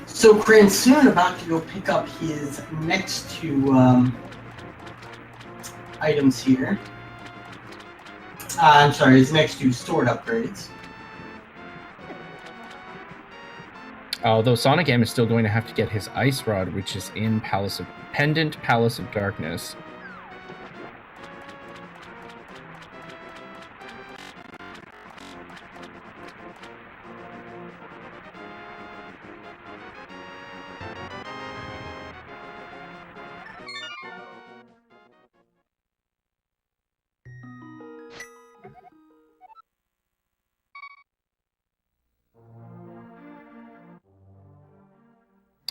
So Cransoon about to go pick up his next two items here. I'm sorry, his next two stored upgrades. Although sonicam is still going to have to get his Ice Rod, which is in Pendant Palace of Darkness.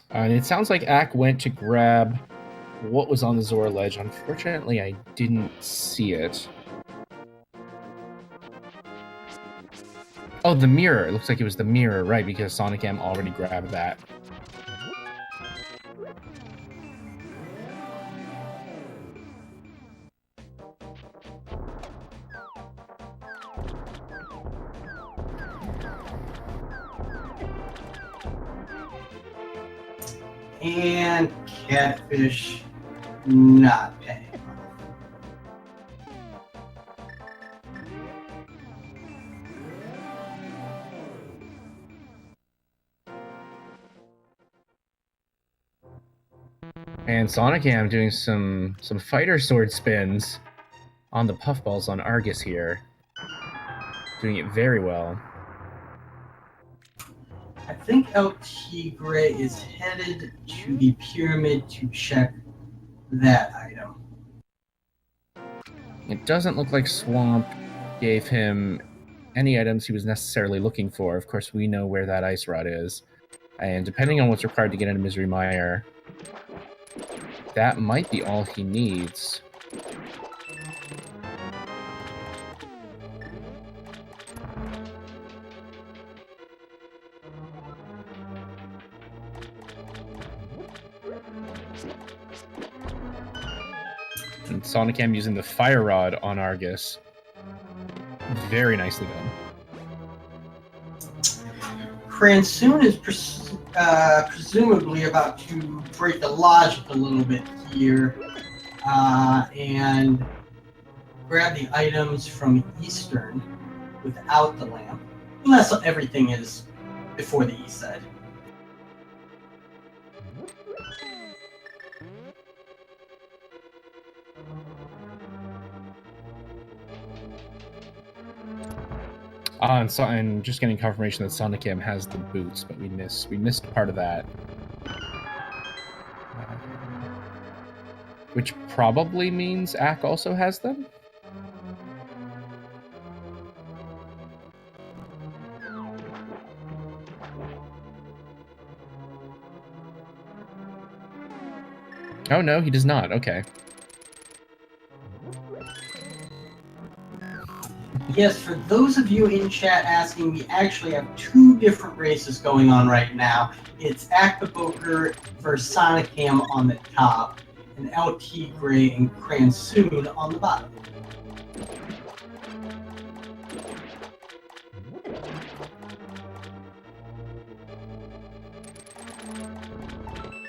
And it sounds like Ack went to grab what was on the Zora ledge. Unfortunately, I didn't see it. Oh, the mirror. It looks like it was the mirror, right? Because sonicam already grabbed that. And catfish not paying. And sonicam doing some fighter sword spins on the puffballs on Argus here. Doing it very well. I think LT Gray is headed to the pyramid to check that item. It doesn't look like Swamp gave him any items he was necessarily looking for. Of course, we know where that ice rod is. And depending on what's required to get into Misery Mire, that might be all he needs. And sonicam using the fire rod on Argus. Very nicely done. Cransoon is presumably about to break the logic a little bit here and grab the items from Eastern without the lamp, unless everything is before the East side. And just getting confirmation that sonicam has the boots, but we missed part of that. Which probably means Ack also has them? Oh no, he does not. Okay. Yes, for those of you in chat asking, we actually have two different races going on right now. It's Acktheboker versus sonicam on the top, and LT Gray and Cransoon on the bottom.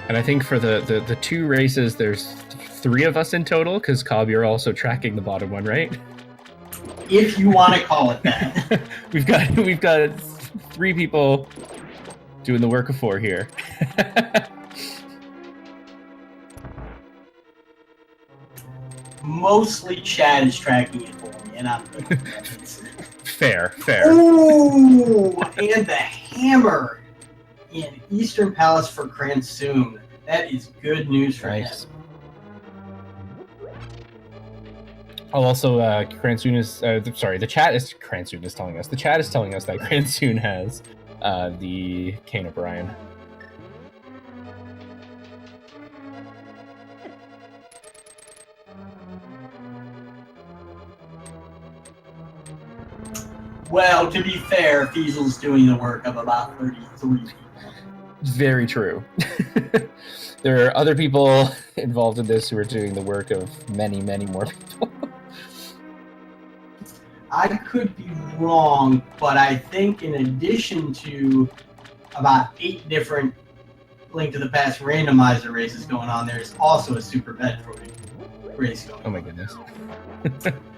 And I think for the two races, there's 3 of us in total, because Cobb, you're also tracking the bottom one, right? If you want to call it that. we've got 3 people doing the work of 4 here. Mostly Chad is tracking it for me, and I'm good. Fair. Ooh, and the hammer in Eastern Palace for Cransoon. That is good news for him. Oh, also, Cransoon is sorry. The chat is Cransoon is telling us. The chat is telling us that Cransoon has the Cane O'Brien. Well, to be fair, Fiesel's doing the work of about 33 people. Very true. There are other people involved in this who are doing the work of many, many more people. I could be wrong, but I think in addition to about 8 different Link to the Past randomizer races going on, there's also a Super Metroid race going on. Oh my goodness.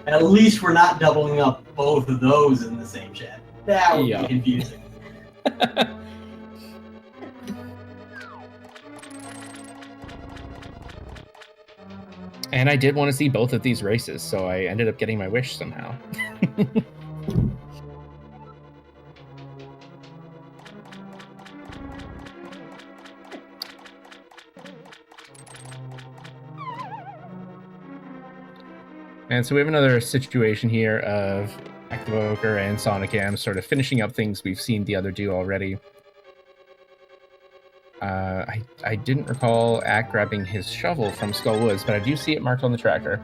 At least we're not doubling up both of those in the same chat. That would be confusing. And I did want to see both of these races, so I ended up getting my wish somehow. And so we have another situation here of Acktheboker and sonicam sort of finishing up things we've seen the other do already. I didn't recall Ack grabbing his shovel from Skull Woods, but I do see it marked on the tracker.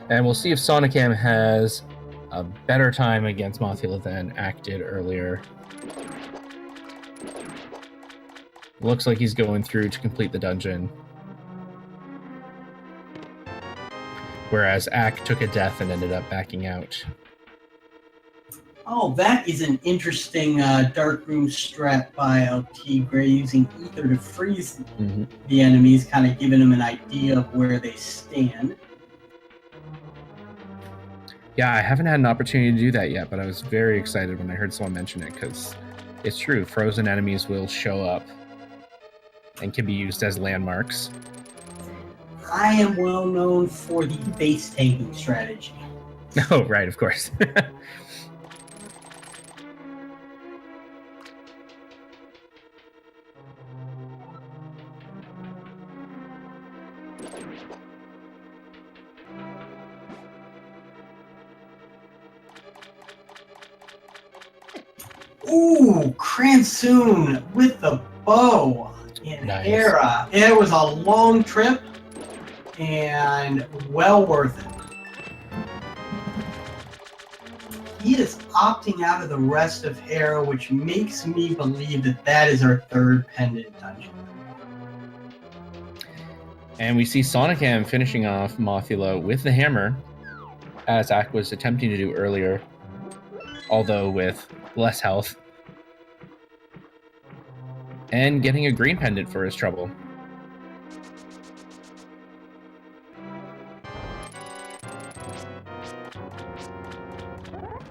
And we'll see if sonicam has a better time against Mothula than Ack did earlier. Looks like he's going through to complete the dungeon. Whereas Ack took a death and ended up backing out. Oh, that is an interesting dark room strat by ALTTP using ether to freeze the enemies, kind of giving them an idea of where they stand. Yeah, I haven't had an opportunity to do that yet, but I was very excited when I heard someone mention it, because it's true, frozen enemies will show up and can be used as landmarks. I am well known for the base tanking strategy. Oh, right, of course. Ooh, Cransoon with the bow in Hera. It was a long trip and well worth it. He is opting out of the rest of Hera, which makes me believe that that is our third pendant dungeon. And we see sonicam finishing off Mothula with the hammer, as Ack was attempting to do earlier, although with less health, and getting a green pendant for his trouble.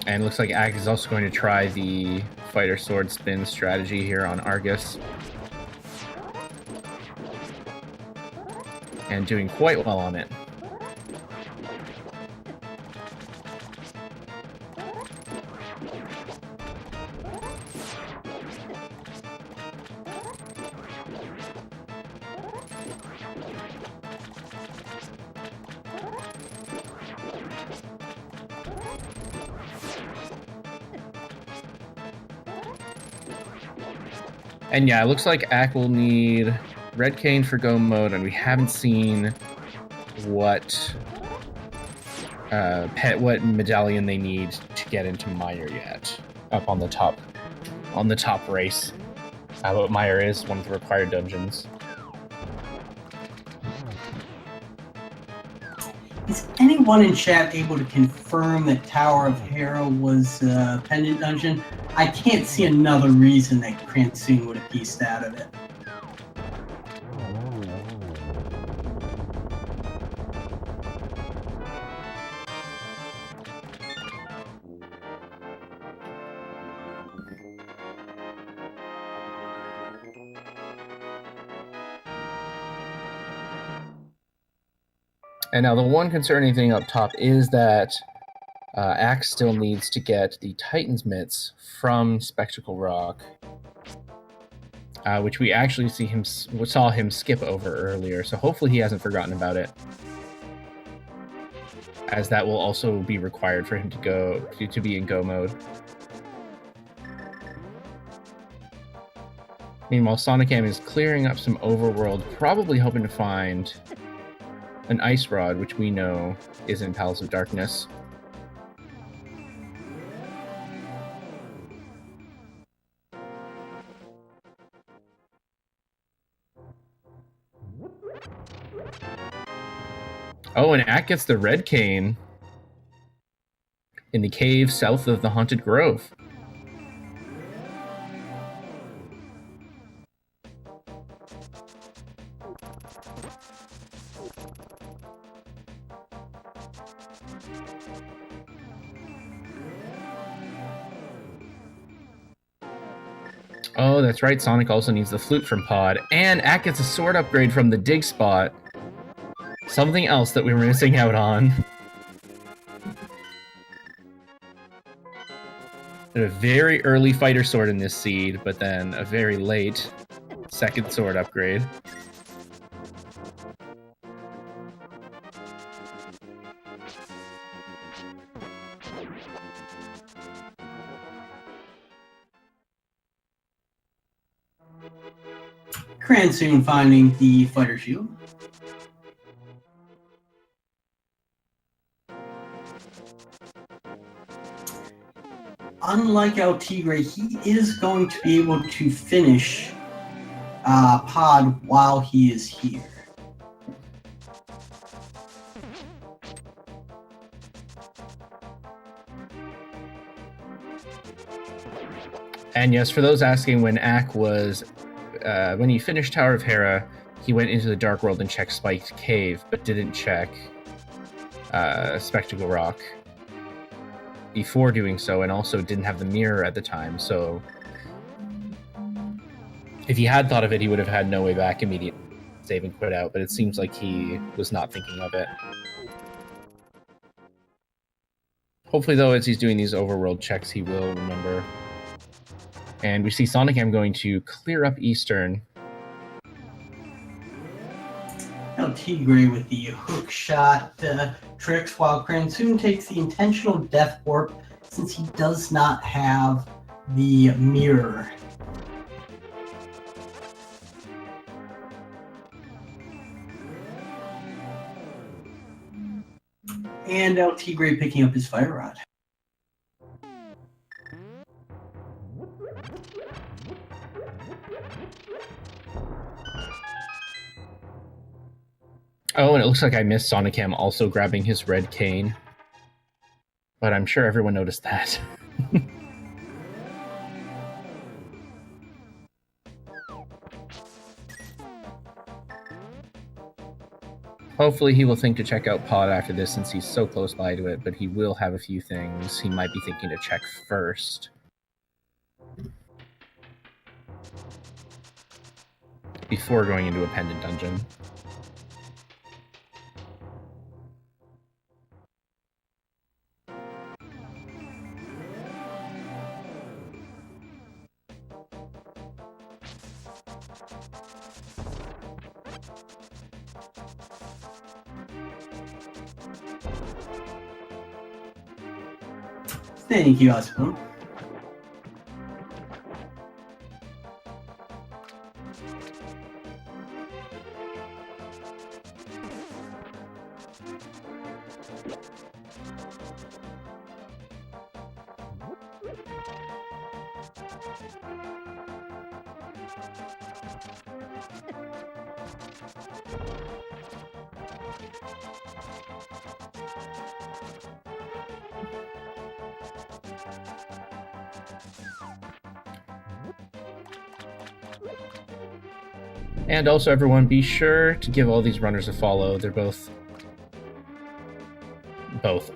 And it looks like Ack is also going to try the fighter sword spin strategy here on Argus. And doing quite well on it. And yeah, it looks like Ack will need Red Cane for Go mode, and we haven't seen what what medallion they need to get into Meyer yet. Up on the top race. What Meyer is, one of the required dungeons. Is anyone in chat able to confirm that Tower of Hera was a pendant dungeon? I can't see another reason that Cransoon would have pieced out of it. And now the one concerning thing up top is that Ack still needs to get the Titan's Mitts from Spectacle Rock, which we actually saw him skip over earlier, so hopefully he hasn't forgotten about it, as that will also be required for him to be in Go mode. Meanwhile, sonicam is clearing up some overworld, probably hoping to find an ice rod, which we know is in Palace of Darkness. Oh, and Ack gets the Red Cane in the cave south of the Haunted Grove. Oh, that's right, Sonic also needs the flute from Pod, and Ack gets a sword upgrade from the dig spot. Something else that we were missing out on. A very early fighter sword in this seed, but then a very late second sword upgrade. Cransoon finding the fighter shield. Unlike ALTTP, he is going to be able to finish Pod while he is here. And yes, for those asking, when Ack was, when he finished Tower of Hera, he went into the Dark World and checked Spiked Cave, but didn't check Spectacle Rock before doing so, and also didn't have the mirror at the time, so if he had thought of it, he would have had no way back immediately, save and quit out, but it seems like he was not thinking of it. Hopefully, though, as he's doing these overworld checks, he will remember. And we see sonicam going to clear up Eastern. ALTTP with the hook shot tricks, while Cransoon takes the intentional death warp since he does not have the mirror. And ALTTP picking up his fire rod. Oh, and it looks like I missed sonicam also grabbing his red cane. But I'm sure everyone noticed that. Hopefully he will think to check out Pod after this since he's so close by to it, but he will have a few things he might be thinking to check first. Before going into a pendant dungeon. Thank you, Osborne. And also, everyone, be sure to give all these runners a follow. They're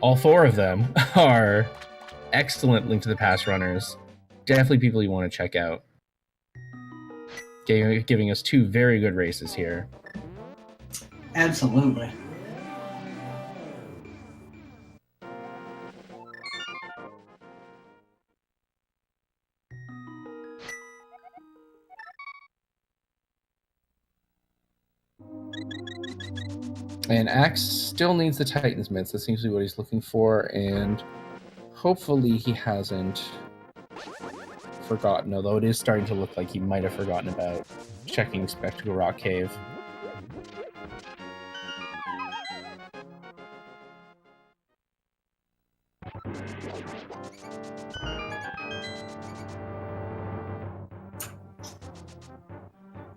all four of them are excellent Link to the Past runners. Definitely people you want to check out. Giving us two very good races here. Absolutely. And Axe still needs the Titan's Mitts. That seems to be what he's looking for, and hopefully he hasn't forgotten, although it is starting to look like he might have forgotten about checking Spectacle Rock Cave.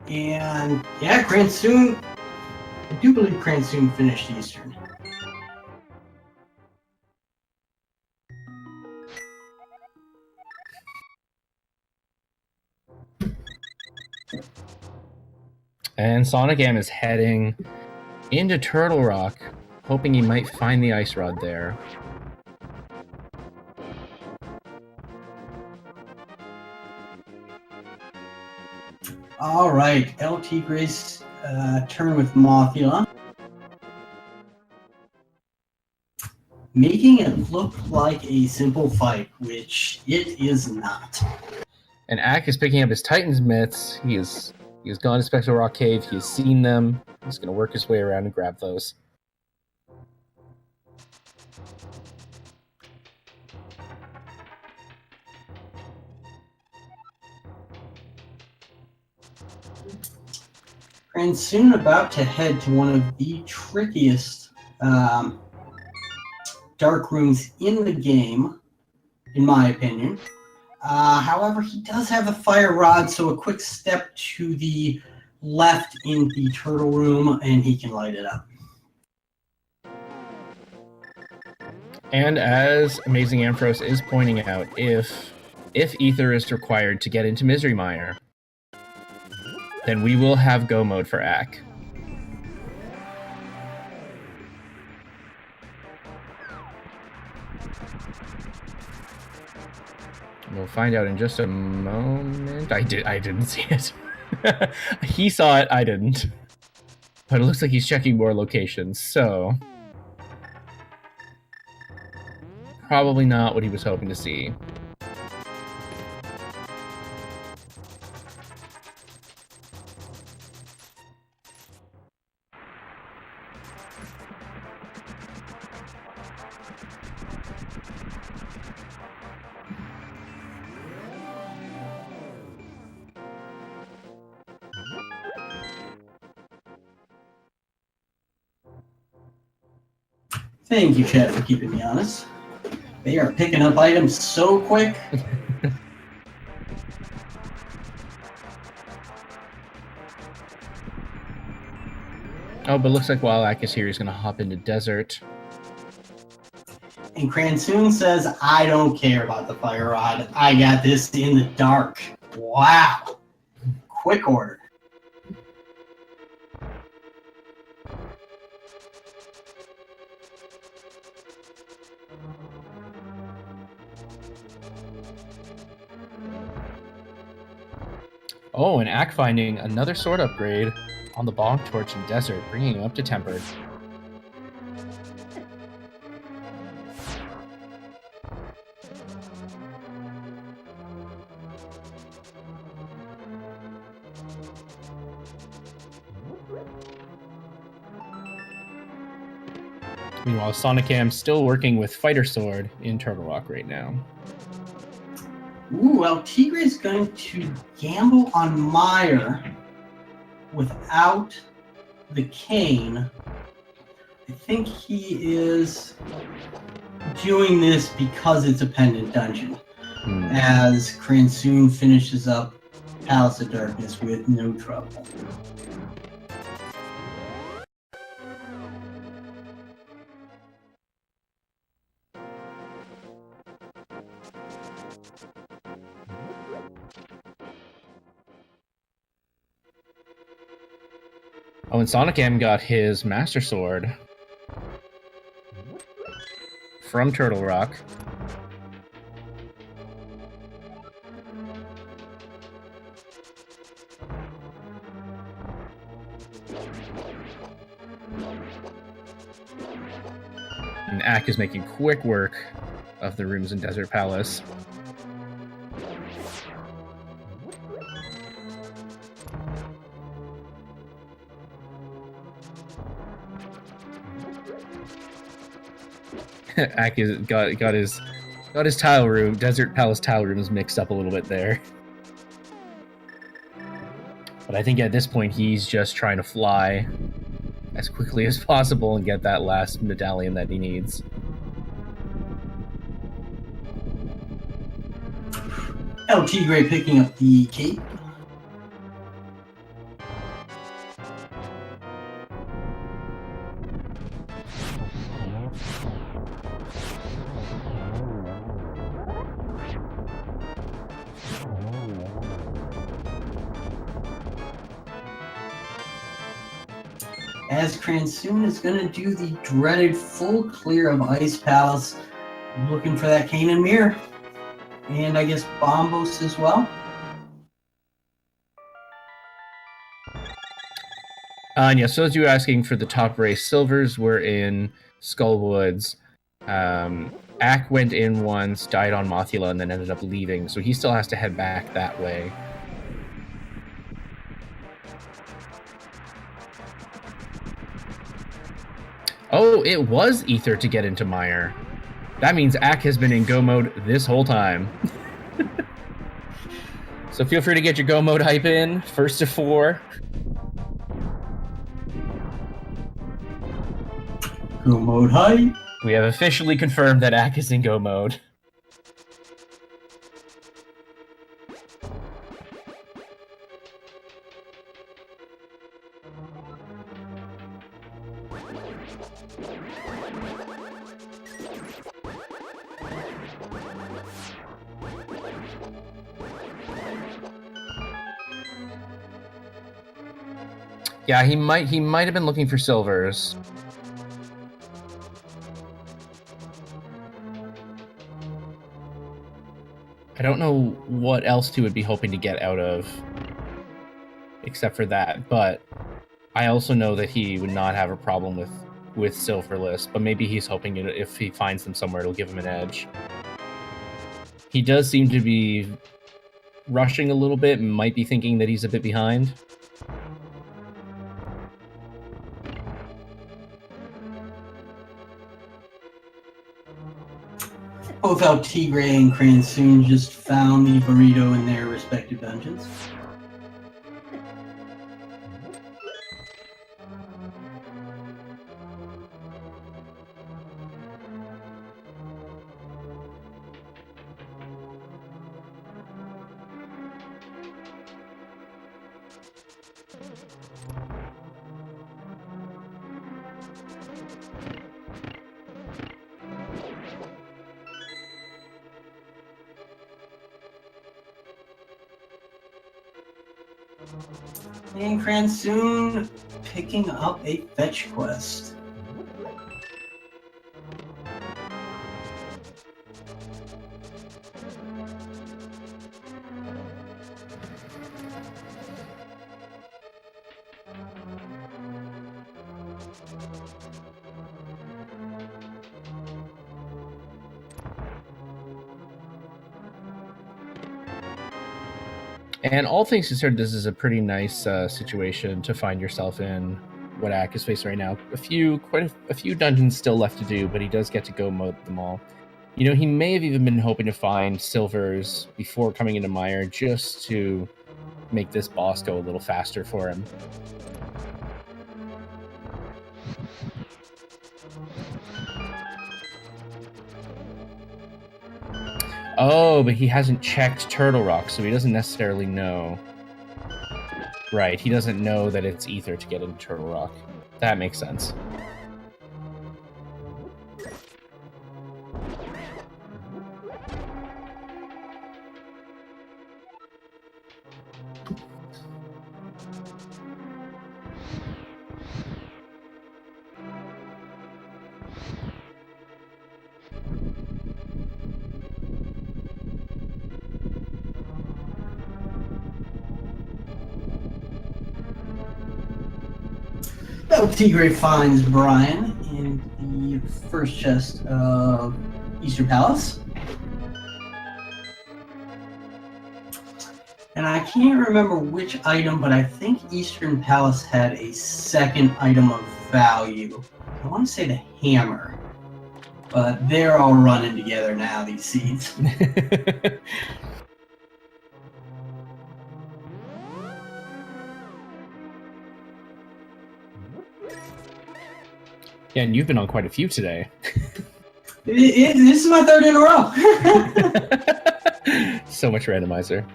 And yeah, Cransoon, I do believe Cransoon finished Eastern. And sonicam is heading into Turtle Rock, hoping he might find the ice rod there. All right, ALTTP's turn with Mothula. Making it look like a simple fight, which it is not. And Ack is picking up his Titan's Mitts. He has gone to Spectral Rock Cave. He has seen them. He's going to work his way around and grab those. And soon about to head to one of the trickiest dark rooms in the game, in my opinion. However, he does have the fire rod, so a quick step to the left in the turtle room, and he can light it up. And as Amazing Ampharos is pointing out, if Ether is required to get into Misery Mire, then we will have go mode for Ack. We'll find out in just a moment. I didn't see it. He saw it, I didn't. But it looks like he's checking more locations, so probably not what he was hoping to see. Thank you, chat, for keeping me honest. They are picking up items so quick. Oh, but looks like while Ack is here, he's going to hop into Desert. And Cransoon says, I don't care about the fire rod. I got this in the dark. Wow. Quick order. Oh, and Ack finding another sword upgrade on the Bonk Torch in Desert, bringing him up to Tempered. Meanwhile, sonicam still working with Fighter Sword in Turtle Rock right now. Ooh, well, Tigre is going to gamble on Mire without the cane. I think he is doing this because it's a pendant dungeon. As Cransoon finishes up Palace of Darkness with no trouble. Oh, and sonicam got his Master Sword from Turtle Rock. And Ack is making quick work of the rooms in Desert Palace. Ack is got his tile room, Desert Palace tile rooms mixed up a little bit there. But I think at this point he's just trying to fly as quickly as possible and get that last medallion that he needs. Tigre picking up the cape. As Cransoon is going to do the dreaded full clear of Ice Palace, looking for that cane and mirror. And I guess Bombos as well. And yeah, so as you were asking for the top race, Silvers were in Skullwoods. Ack went in once, died on Mothula, and then ended up leaving, so he still has to head back that way. Oh, it was Ether to get into Mire. That means Ack has been in go mode this whole time. So feel free to get your go mode hype in. First to 4. Go mode height. We have officially confirmed that Ack is in go mode. Yeah, he might have been looking for silvers. I don't know what else he would be hoping to get out of except for that, but I also know that he would not have a problem with silverless, but maybe he's hoping if he finds them somewhere, it'll give him an edge. He does seem to be rushing a little bit and might be thinking that he's a bit behind. Both ALTTP and Cransoon just found the burrito in their respective dungeons. And Cransoon picking up a fetch quest. And all things considered, this is a pretty nice situation to find yourself in. What Ack is facing right now. Quite a few dungeons still left to do, but he does get to go mode them all. You know, he may have even been hoping to find silvers before coming into Mire just to make this boss go a little faster for him. Oh, but he hasn't checked Turtle Rock, so he doesn't necessarily know. Right, he doesn't know that it's Ether to get into Turtle Rock. That makes sense. ALTTP finds Brian in the first chest of Eastern Palace. And I can't remember which item, but I think Eastern Palace had a second item of value. I want to say the hammer. But they're all running together now, these seeds. Yeah, and you've been on quite a few today. This is my third in a row. So much randomizer.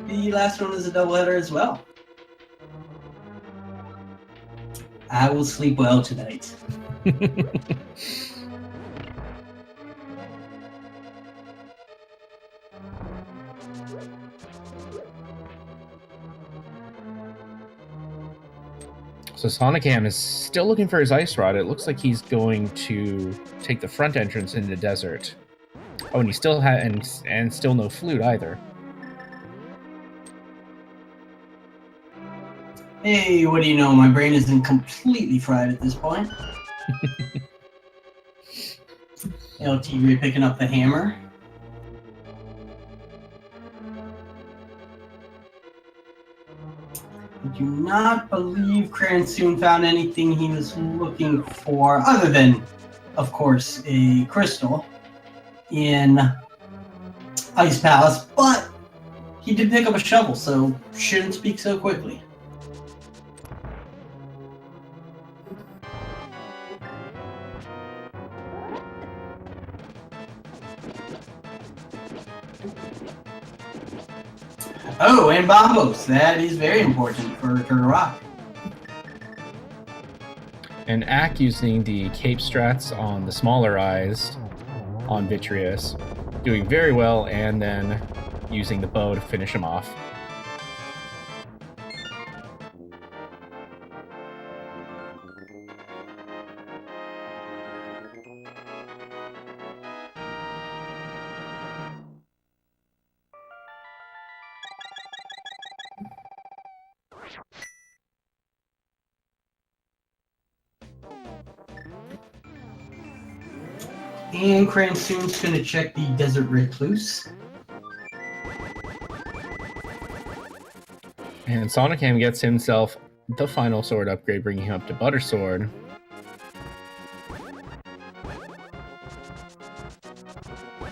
The last one was a doubleheader as well. I will sleep well tonight. So Sonicam is still looking for his ice rod. It looks like he's going to take the front entrance into the desert. Oh, and he still and still no flute either. Hey, what do you know? My brain isn't completely fried at this point. ALTTP picking up the hammer. I do not believe Cransoon found anything he was looking for, other than, of course, a crystal in Ice Palace, but he did pick up a shovel, so shouldn't speak so quickly. Oh, and bombos. That is very important for Turtle Rock. And Ack using the cape strats on the smaller eyes on Vitreous, doing very well, and then using the bow to finish him off. And Cransoon's going to check the Desert Recluse. And sonicam gets himself the final sword upgrade, bringing him up to Butter Sword.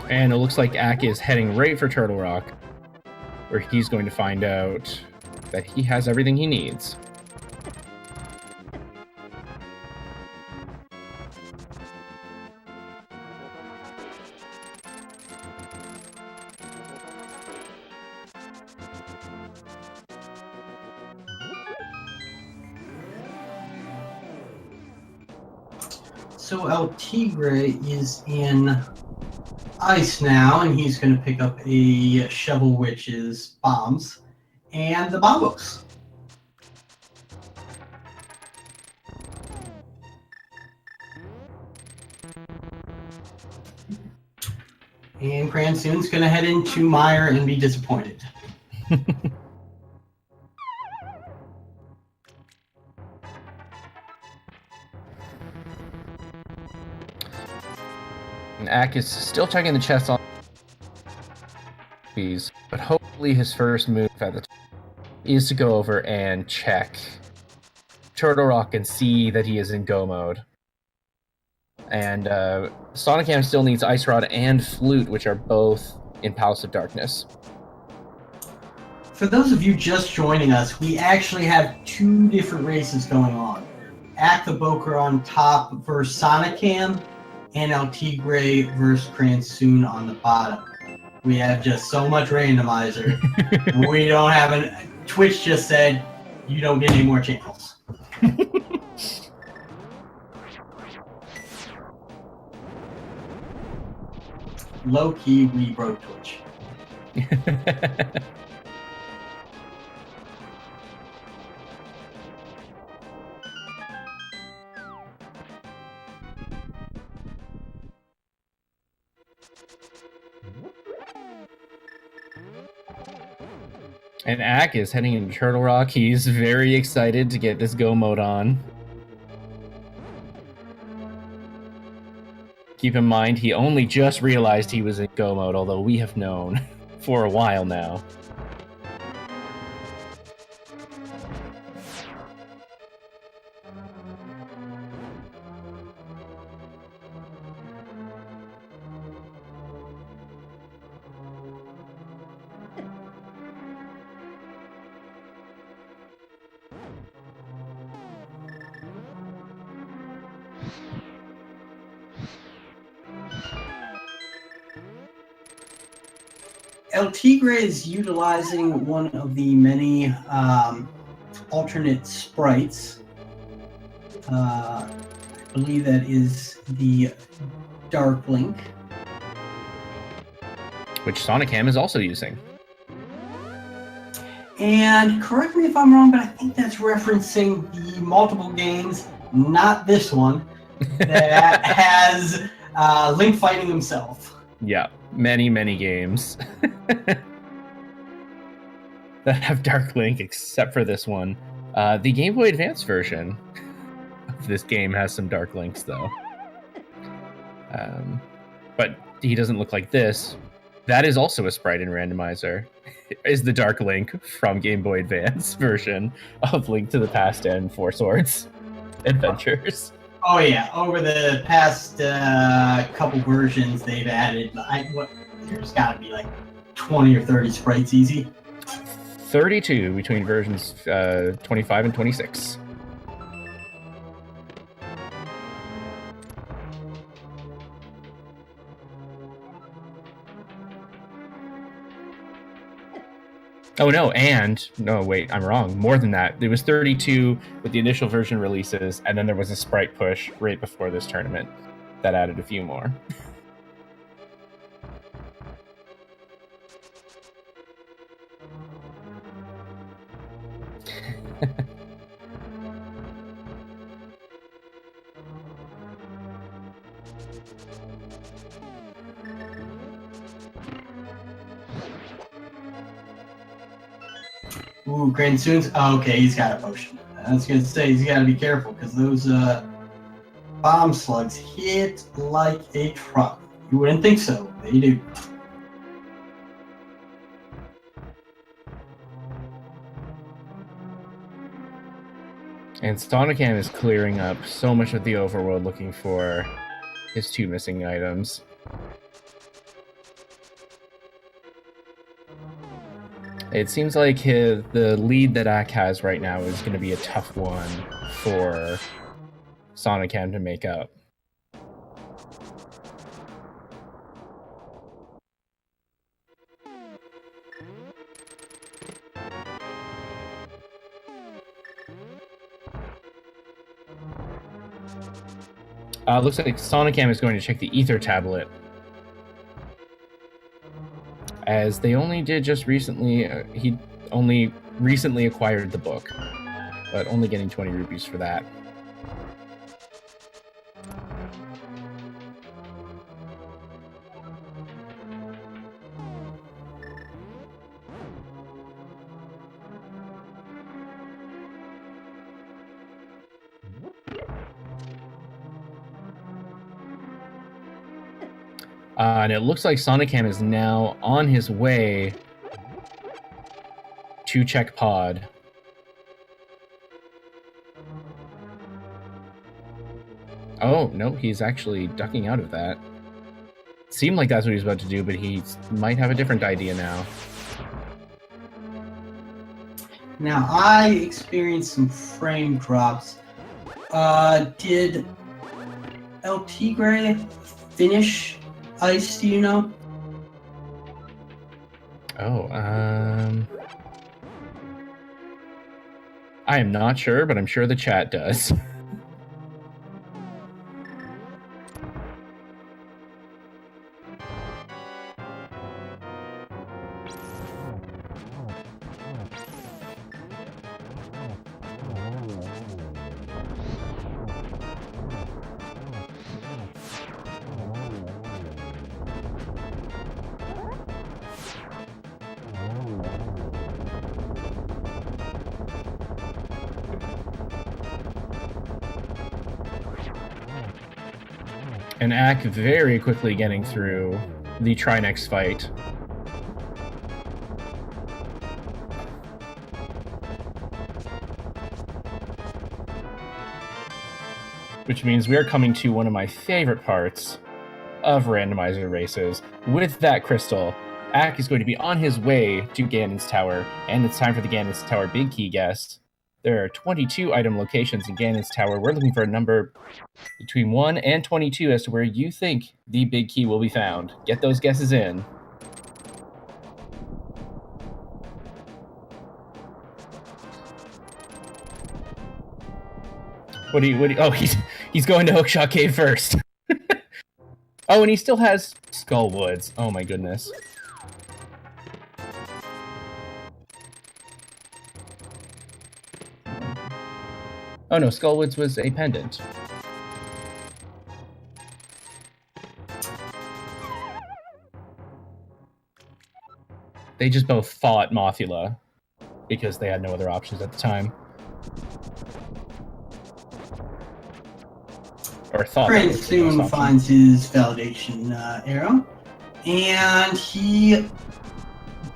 And it looks like Ack is heading right for Turtle Rock, where he's going to find out that he has everything he needs. So El Tigre is in ice now, and he's going to pick up a Shovel Witch's bombs and the bombos. And Cransoon's going to head into Mire and be disappointed. And Ack is still checking the chest on these, but hopefully his first move at the time is to go over and check Turtle Rock and see that he is in go mode. And sonicam still needs Ice Rod and Flute, which are both in Palace of Darkness. For those of you just joining us, we actually have two different races going on. Acktheboker on top versus sonicam, and El Tigre versus Cransoon on the bottom. We have just so much randomizer. We don't have an... Twitch just said, you don't get any more channels. Low-key, we broke Twitch. And Ack is heading into Turtle Rock. He's very excited to get this go mode on. Keep in mind, he only just realized he was in go mode, although we have known for a while now. El Tigre is utilizing one of the many alternate sprites. I believe that is the Dark Link. Which sonicam is also using. And correct me if I'm wrong, but I think that's referencing the multiple games, not this one, that has Link fighting himself. Yeah, many games that have Dark Link, except for this one. The Game Boy Advance version of this game has some Dark Links, though. But he doesn't look like this. That is also a sprite in Randomizer. Is the Dark Link from Game Boy Advance version of Link to the Past and Four Swords Adventures. Oh yeah, over the past couple versions, they've added. There's got to be like 20 or 30 sprites easy. 32 between versions 25 and 26. Oh no, no, wait, I'm wrong. More than that. There was 32 with the initial version releases, and then there was a sprite push right before this tournament that added a few more. Ooh, Gransoon's. Oh, okay, he's got a potion. I was gonna say he's got to be careful because those bomb slugs hit like a truck. You wouldn't think so. They do. And sonicam is clearing up so much of the overworld looking for his 2 missing items. It seems like the lead that Ack has right now is going to be a tough one for sonicam to make up. Looks like sonicam is going to check the ether tablet, as they only did just recently. He only recently acquired the book, but only getting 20 rupees for that. And it looks like sonicam is now on his way to check pod. Oh, no, he's actually ducking out of that. Seemed like that's what he was about to do, but he might have a different idea now. Now, I experienced some frame drops. Did ALTTP finish Ice, do you know? Oh, I am not sure, but I'm sure the chat does. And Ack very quickly getting through the Trinex fight. Which means we are coming to one of my favorite parts of randomizer races. With that crystal, Ack is going to be on his way to Ganon's Tower, and it's time for the Ganon's Tower Big Key guess. There are 22 item locations in Ganon's Tower. We're looking for a number between 1 and 22 as to where you think the big key will be found. Get those guesses in. What do you, oh, he's going to Hookshot Cave first. Oh, and he still has Skullwoods. Oh my goodness. Oh no, Skullwoods was a pendant. They just both fought Mothula because they had no other options at the time. Or thought. Prince soon finds his validation arrow, and he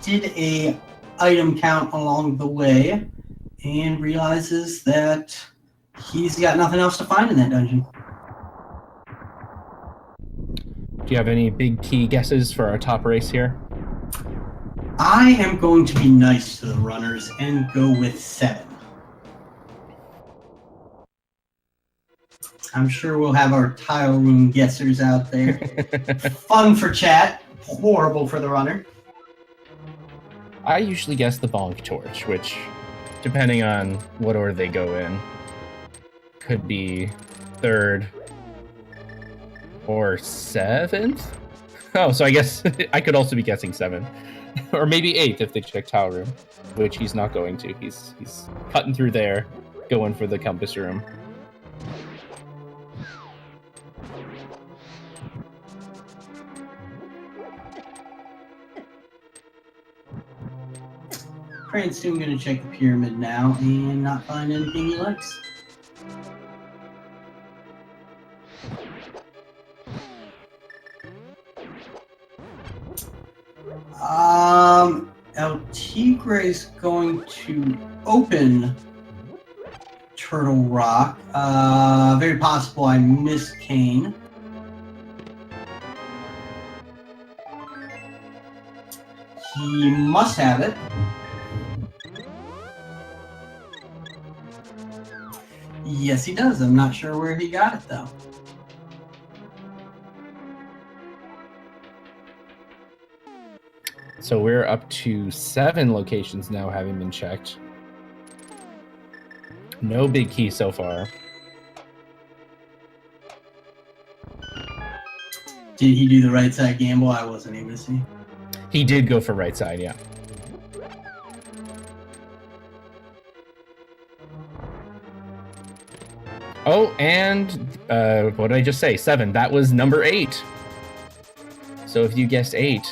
did a item count along the way and realizes that he's got nothing else to find in that dungeon. Do you have any big key guesses for our top race here? I am going to be nice to the runners and go with 7. I'm sure we'll have our tile room guessers out there. Fun for chat, horrible for the runner. I usually guess the Bonk Torch, which, depending on what order they go in, could be 3rd or 7th? Oh, so I guess I could also be guessing 7. Or maybe 8th if they check Tile Room, which he's not going to. He's cutting through there, going for the Compass Room. Crane's soon gonna check the pyramid now and not find anything he likes. ALTTP going to open Turtle Rock. Very possible I missed Kane. He must have it. Yes, he does. I'm not sure where he got it, though. So we're up to 7 locations now having been checked. No big key so far. Did he do the right side gamble? I wasn't able to see. He did go for right side, yeah. Oh, and what did I just say? 7. That was number 8. So if you guessed 8,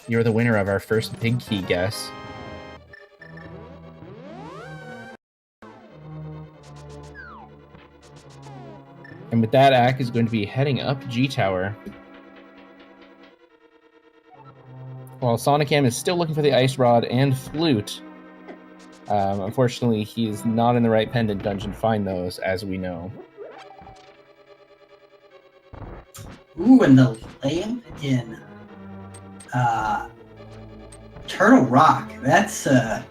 you're the winner of our first big key guess. And with that, Ack is going to be heading up G Tower. While sonicam is still looking for the Ice Rod and Flute. Unfortunately, he is not in the right pendant dungeon to find those, as we know. Ooh, and the lamp in Turtle Rock. That's an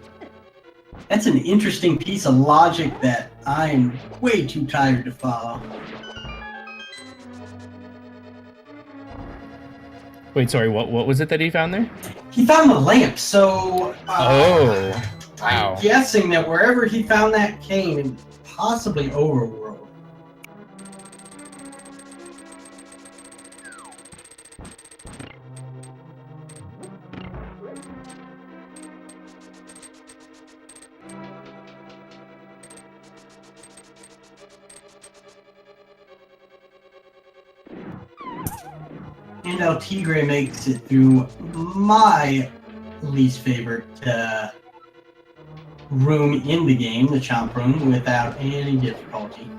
interesting piece of logic that I'm way too tired to follow. Wait, sorry, what was it that he found there? He found the lamp, so Oh, wow. I'm guessing that wherever he found that cane, possibly overworld. And ALTTP makes it through my least favorite room in the game, the Chomp Room, without any difficulty.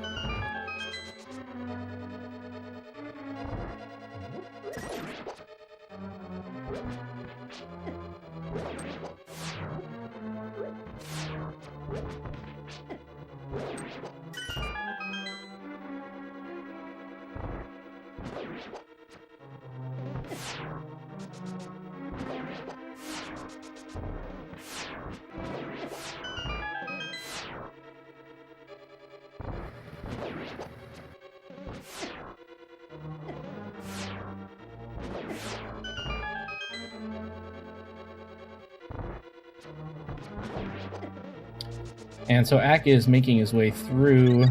And so Ack is making his way through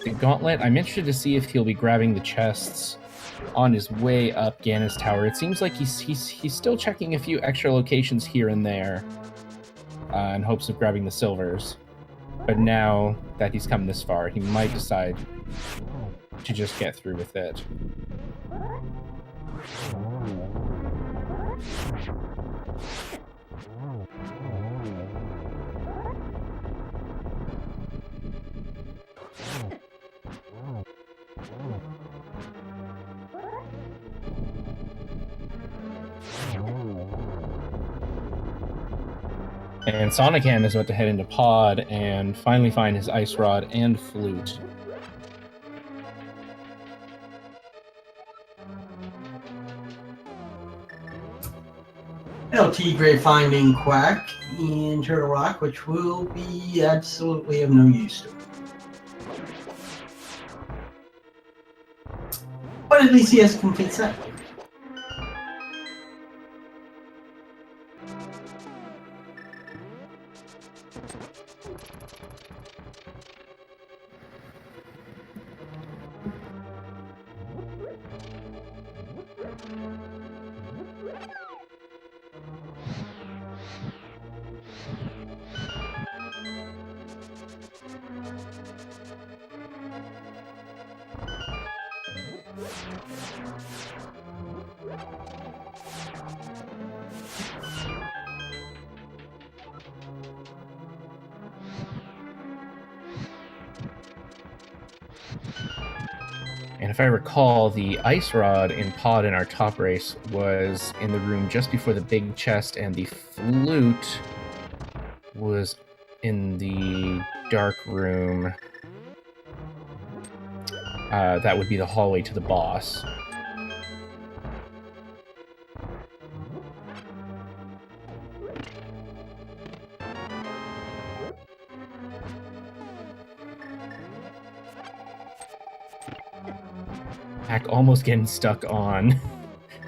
the gauntlet. I'm interested to see if he'll be grabbing the chests on his way up Ganon's Tower. It seems like he's still checking a few extra locations here and there in hopes of grabbing the silvers. But now that he's come this far, he might decide to just get through with it. And sonicam is about to head into Pod and finally find his Ice Rod and Flute. ALTTP finding Quack in Turtle Rock, which will be absolutely of no use to him. But at least he has a complete set. if I recall, the ice rod in Pod in our top race was in the room just before the big chest, and the flute was in the dark room. That would be the hallway to the boss. Ack almost getting stuck on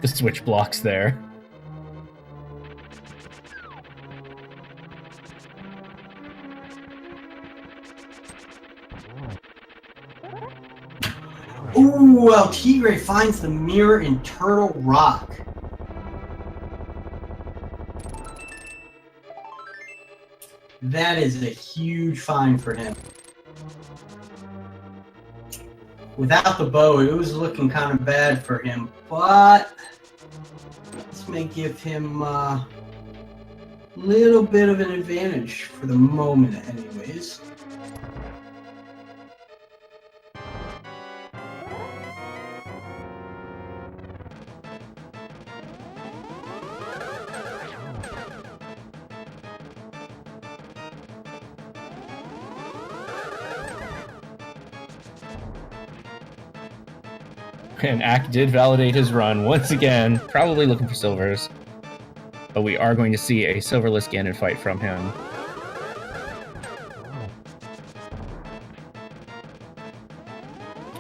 the switch blocks there. Ooh, Tigre finds the mirror in Turtle Rock. That is a huge find for him. Without the bow, it was looking kind of bad for him, but this may give him a little bit of an advantage for the moment anyways. And Ack did validate his run once again, probably looking for silvers. But we are going to see a silverless Ganon fight from him.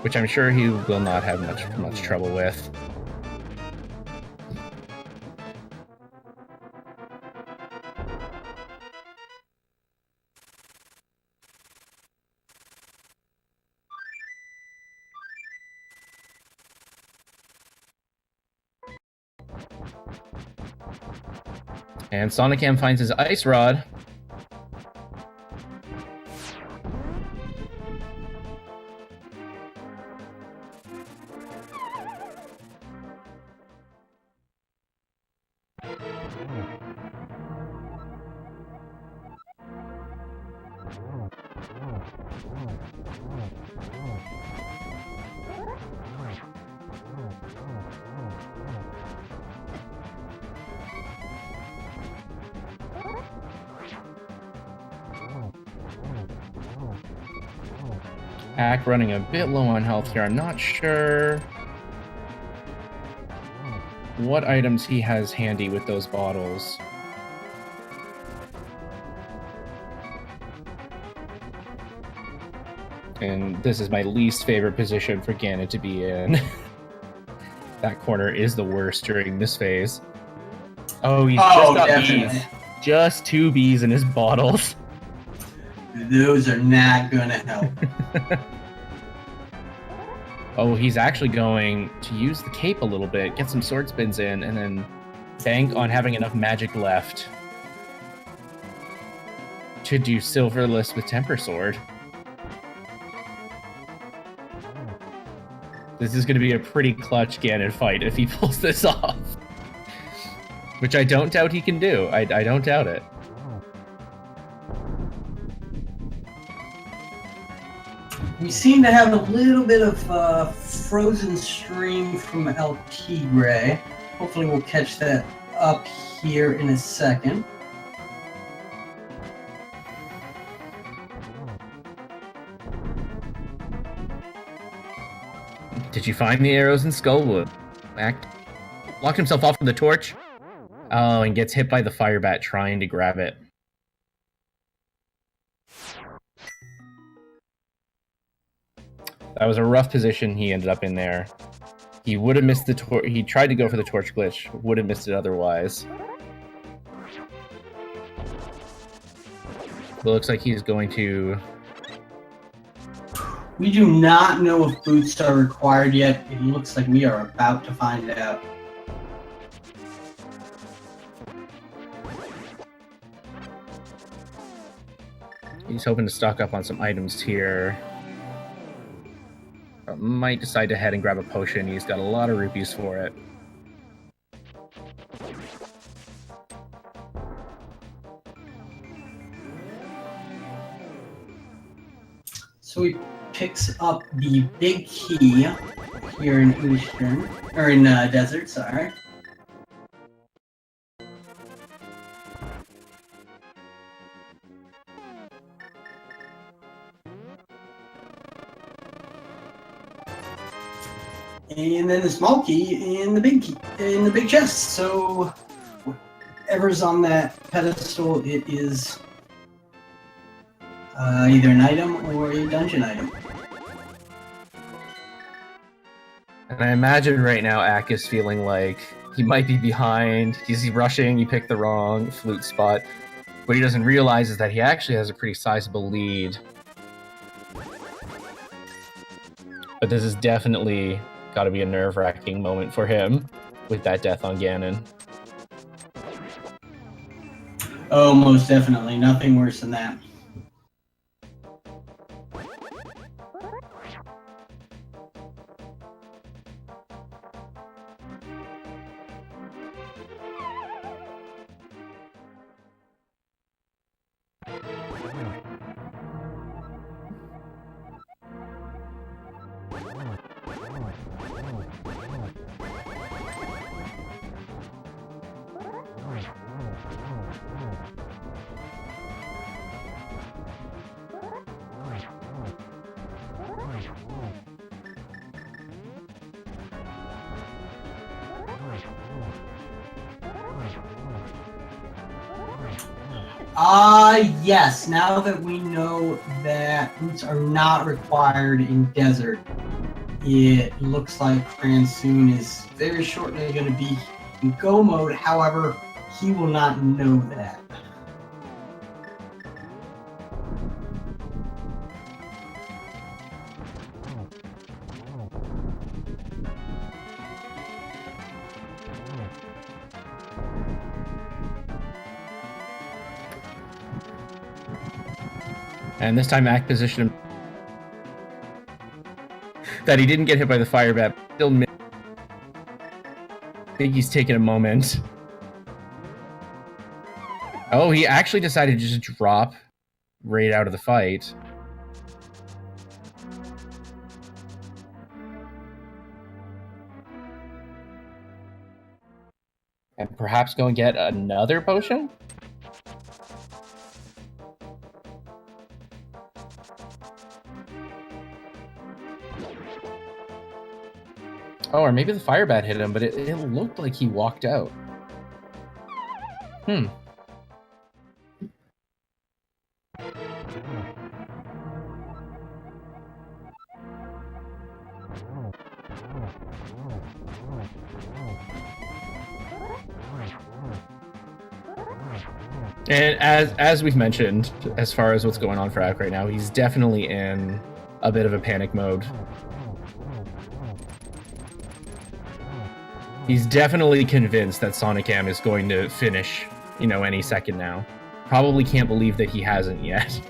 Which I'm sure he will not have much trouble with. And Sonicam finds his ice rod. Ack running a bit low on health here. I'm not sure what items he has handy with those bottles. And this is my least favorite position for Ganon to be in. That corner is the worst during this phase. Oh, he's just got definitely. bees. Just 2 bees in his bottles. Those are not gonna help. Oh, he's actually going to use the cape a little bit, get some sword spins in, and then bank on having enough magic left to do silverless with Temper Sword. This is going to be a pretty clutch Ganon fight if he pulls this off. Which I don't doubt he can do. I don't doubt it. We seem to have a little bit of frozen stream from ALTTP. Hopefully we'll catch that up here in a second. Did you find the arrows in Skullwood? Ack locked himself off from the torch. Oh, and gets hit by the fire bat trying to grab it. That was a rough position he ended up in there. He would have missed the torch. He tried to go for the torch glitch. Would have missed it otherwise. It looks like he's going to... We do not know if boots are required yet. It looks like we are about to find out. He's hoping to stock up on some items here. Might decide to head and grab a potion. He's got a lot of rupees for it. So he picks up the big key here in Eastern, or in Desert, sorry. And then the small key in the big chest. So whatever's on that pedestal, it is either an item or a dungeon item. And I imagine right now Ack is feeling like he might be behind. He's rushing, he picked the wrong flute spot. What he doesn't realize is that he actually has a pretty sizable lead. But this is definitely got to be a nerve-wracking moment for him with that death on Ganon. Oh, most definitely. Nothing worse than that. Yes, now that we know that boots are not required in desert, it looks like Cransoon is very shortly going to be in go mode. However, he will not know that. And this time Ack positioned him that he didn't get hit by the fire bat. Still I think he's taking a moment. Oh, he actually decided to just drop right out of the fight. And perhaps go and get another potion? Oh, or maybe the fire bat hit him, but it looked like he walked out. Hmm. And as we've mentioned, as far as what's going on for Ack right now, he's definitely in a bit of a panic mode. He's definitely convinced that sonicam is going to finish, you know, any second now. Probably can't believe that he hasn't yet.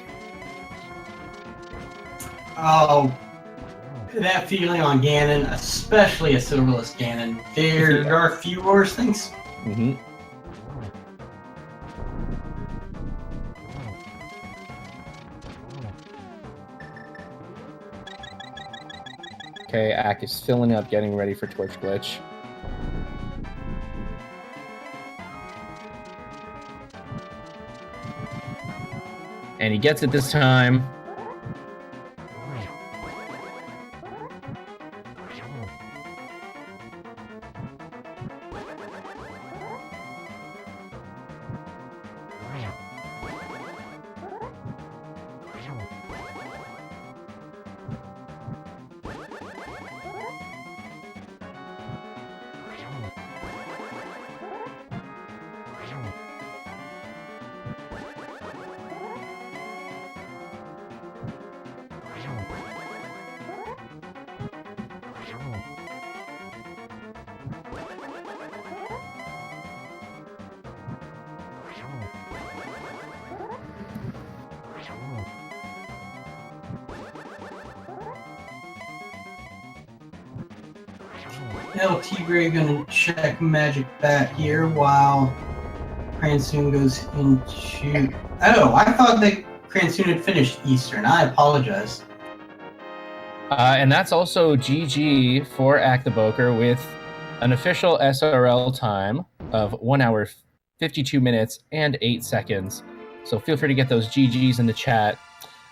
Oh, that feeling on Ganon, especially a Silverless Ganon. There are few worse things. Mm-hmm. Okay, Ack is filling up, getting ready for Torch Glitch. And he gets it this time. ALTTP gonna check Magic Bat here while Cransoon goes into... Oh, I thought that Cransoon had finished Eastern. I apologize. And that's also GG for Acktheboker with an official SRL time of 1 hour, 52 minutes, and 8 seconds. So feel free to get those GGs in the chat.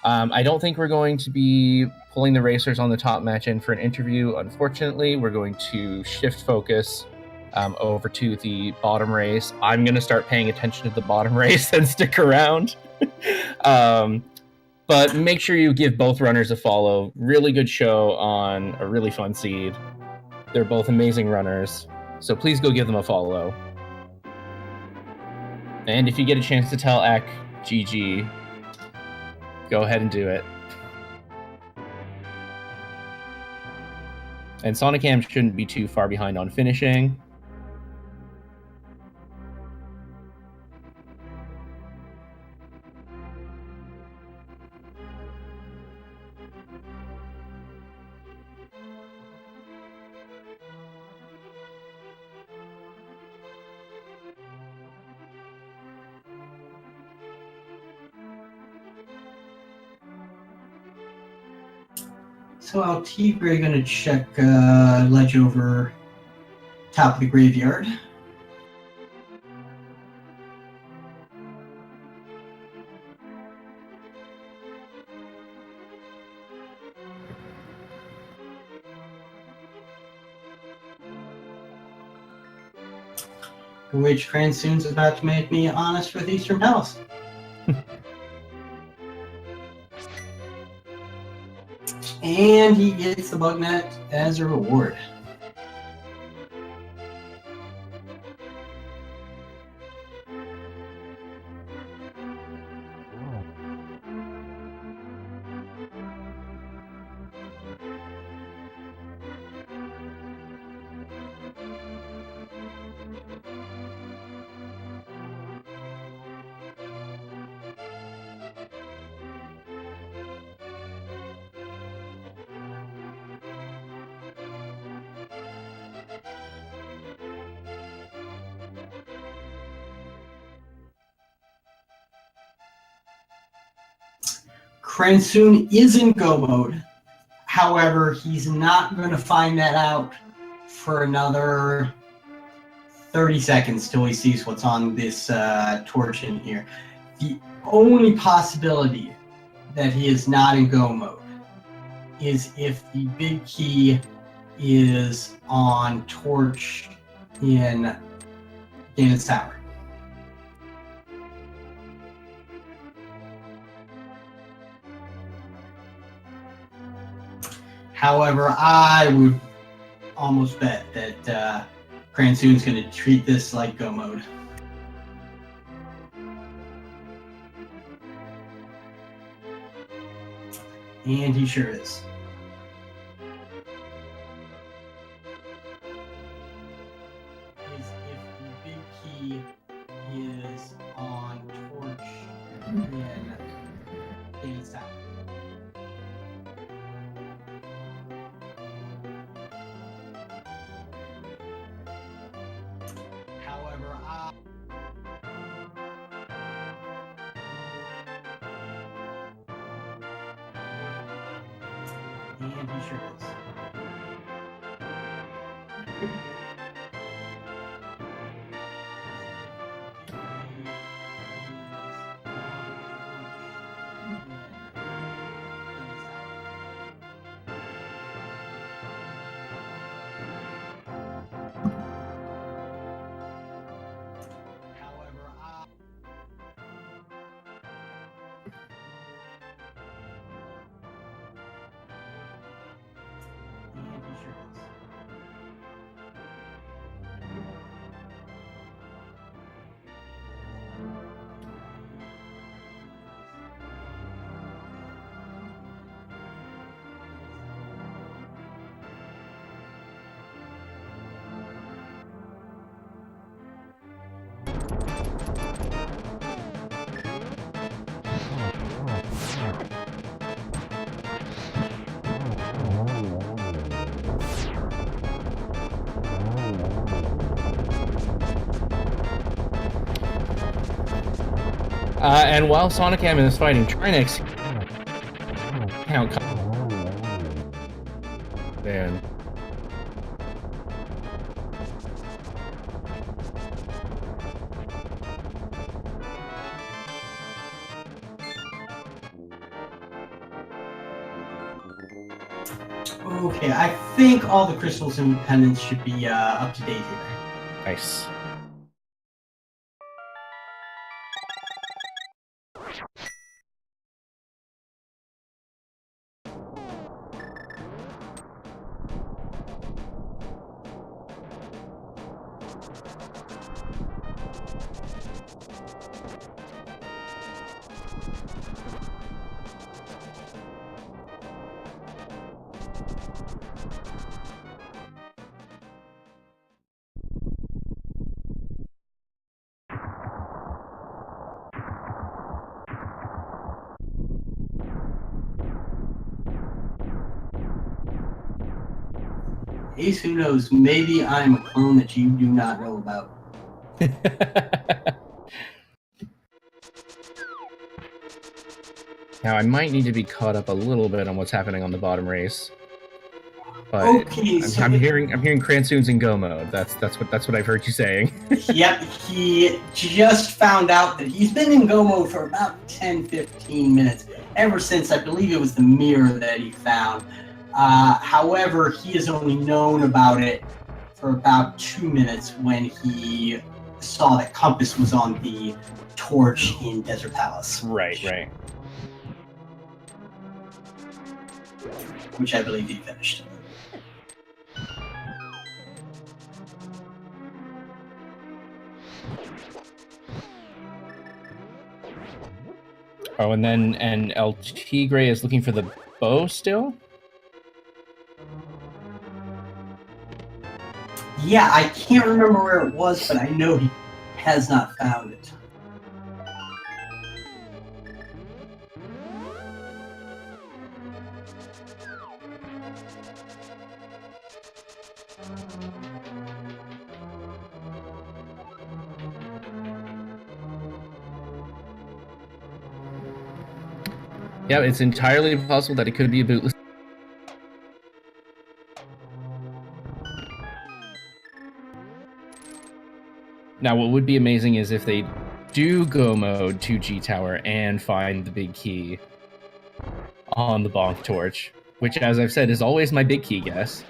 I don't think we're going to be pulling the racers on the top match in for an interview. Unfortunately, we're going to shift focus over to the bottom race. I'm going to start paying attention to the bottom race and stick around. But make sure you give both runners a follow. Really good show on a really fun seed. They're both amazing runners. So please go give them a follow. And if you get a chance to tell Ek GG, go ahead and do it. And sonicam shouldn't be too far behind on finishing. So ALTTP going to check ledge over top of the graveyard. Which Cransoon's about to make me honest with Eastern Palace. And he gets the bug net as a reward. Cransoon is in go mode. However, he's not going to find that out for another 30 seconds till he sees what's on this torch in here. The only possibility that he is not in go mode is if the big key is on torch in Ganon's Tower. However, I would almost bet that Cransoon's going to treat this like go mode. And he sure is. If the big key is on torch in Ganon's Tower. And he sure is. And while sonicam is fighting Trinix, count. Okay, I think all the crystals and pendants should be up to date here. Nice. Ace, who knows? Maybe I'm a clone that you do not know about. Now, I might need to be caught up a little bit on what's happening on the bottom race. But okay, I'm hearing Cransoon's in go mode. That's what I've heard you saying. Yep, he just found out that he's been in go mode for about 10-15 minutes, ever since I believe it was the mirror that he found. However, he has only known about it for about 2 minutes when he saw that Compass was on the torch in Desert Palace. Right. Which I believe he finished. Oh, and ALTTP is looking for the bow still? Yeah, I can't remember where it was, but I know he has not found it. Yeah, it's entirely possible that it could be a bootless. Now, what would be amazing is if they do go mode to G Tower and find the big key on the Bonk Torch, which, as I've said, is always my big key guess.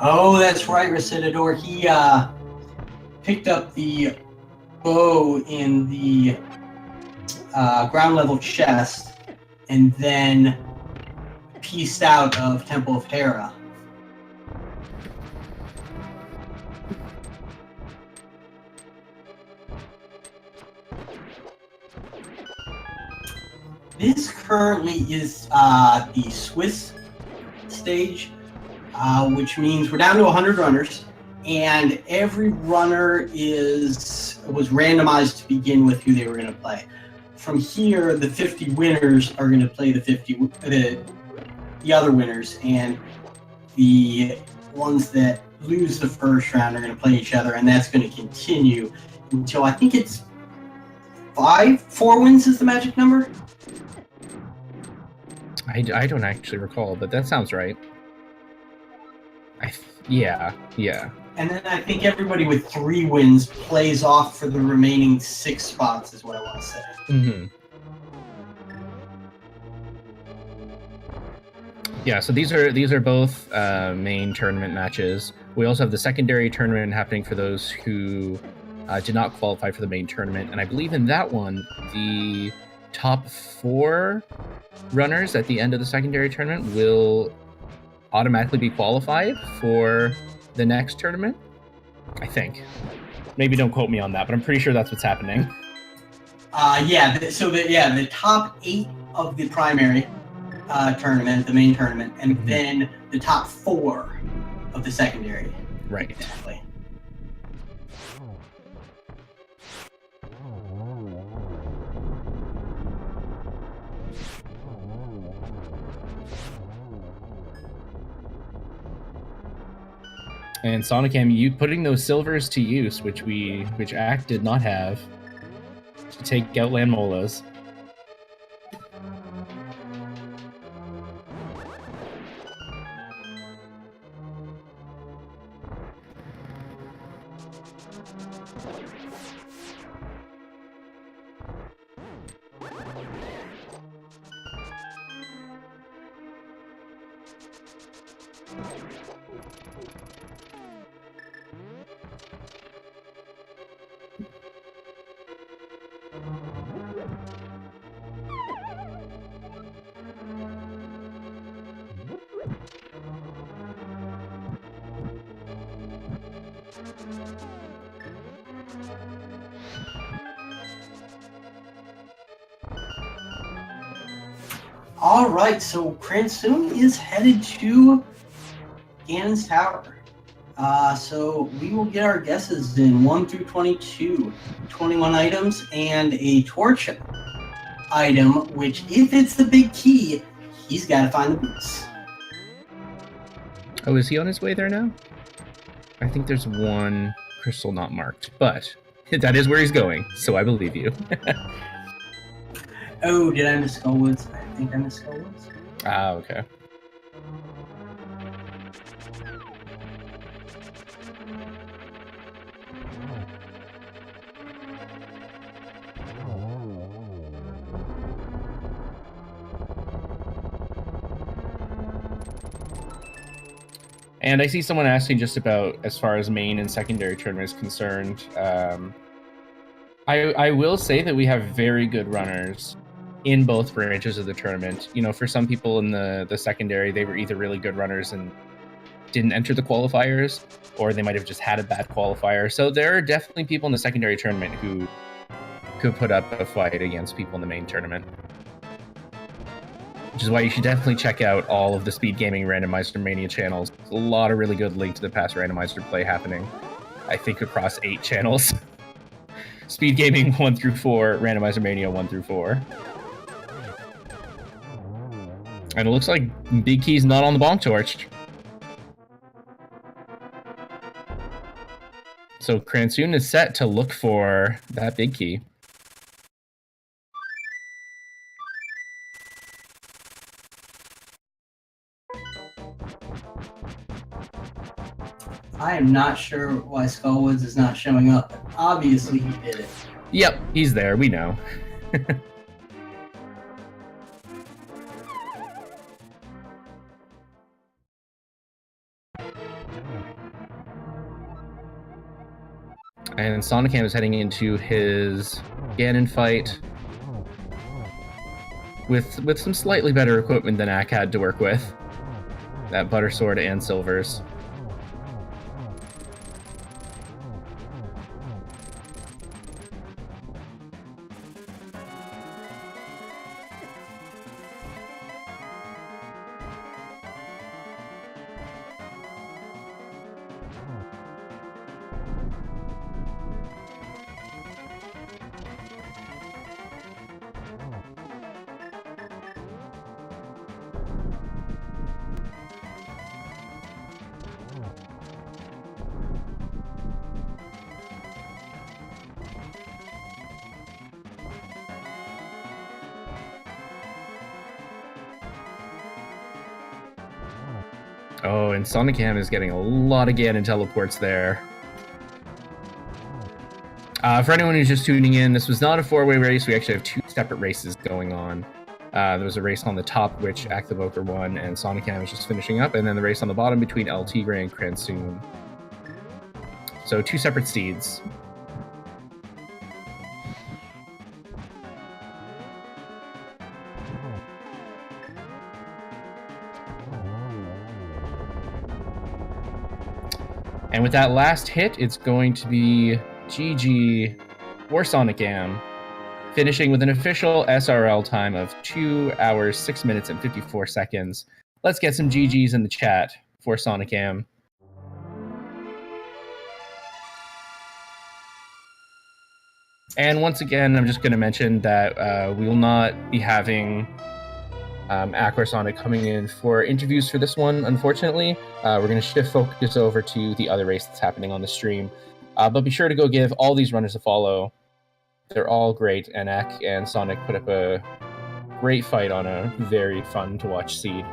Oh, that's right, Recidador. He picked up the bow in the ground level chest and then pieced out of Temple of Terra. This currently is the Swiss stage, which means we're down to 100 runners, and every runner was randomized to begin with who they were going to play. From here, the 50 winners are going to play the other winners, and the ones that lose the first round are going to play each other, and that's going to continue until I think it's 4 wins is the magic number. I don't actually recall, but that sounds right. Yeah. And then I think everybody with 3 wins plays off for the remaining 6 spots, is what I want to say. Mm-hmm. Yeah, so these are both main tournament matches. We also have the secondary tournament happening for those who did not qualify for the main tournament, and I believe in that one, the top 4 runners at the end of the secondary tournament will automatically be qualified for the next tournament, I think. Maybe don't quote me on that, but I'm pretty sure that's what's happening. The top 8 of the primary tournament, the main tournament, and then the top 4 of the secondary. Right. Exactly. And sonicam, you putting those silvers to use, which Act did not have, to take out Landmolas. All right, so Cransoon is headed to Ganon's Tower. So we will get our guesses in 1 through 22, 21 items, and a torch item, which if it's the big key, he's got to find the boots. Oh, is he on his way there now? I think there's one crystal not marked, but that is where he's going, so I believe you. Oh, did I miss Skullwoods? I think I missed Skullwoods. Ah, okay. And I see someone asking just about as far as main and secondary tournament is concerned. I will say that we have very good runners in both branches of the tournament. You know, for some people in the secondary, they were either really good runners and didn't enter the qualifiers, or they might have just had a bad qualifier. So there are definitely people in the secondary tournament who could put up a fight against people in the main tournament. Which is why you should definitely check out all of the Speed Gaming Randomizer Mania channels. There's a lot of really good Link to the Past randomizer play happening, I think, across 8 channels. Speed Gaming 1 through 4, Randomizer Mania 1 through 4. And it looks like Big Key's not on the Bonk Torch. So Cransoon is set to look for that Big Key. I am not sure why Skullwoods is not showing up. Obviously, he did it. Yep, he's there. We know. And sonicam is heading into his Ganon fight with some slightly better equipment than Ack had to work with. That Butter Sword and Silvers. Oh, and sonicam is getting a lot of Ganon teleports there. For anyone who's just tuning in, this was not a 4-way race. We actually have 2 separate races going on. There was a race on the top, which Acktheboker won, and sonicam is just finishing up, and then the race on the bottom between ALTTP and Cransoon. So 2 separate seeds. And with that last hit, it's going to be GG for sonicam, finishing with an official SRL time of 2 hours, 6 minutes, and 54 seconds. Let's get some GGs in the chat for sonicam. And once again, I'm just going to mention that we will not be having Sonic coming in for interviews for this one, unfortunately. We're going to shift focus over to the other race that's happening on the stream. But be sure to go give all these runners a follow. They're all great, and Ack and Sonic put up a great fight on a very fun to watch seed.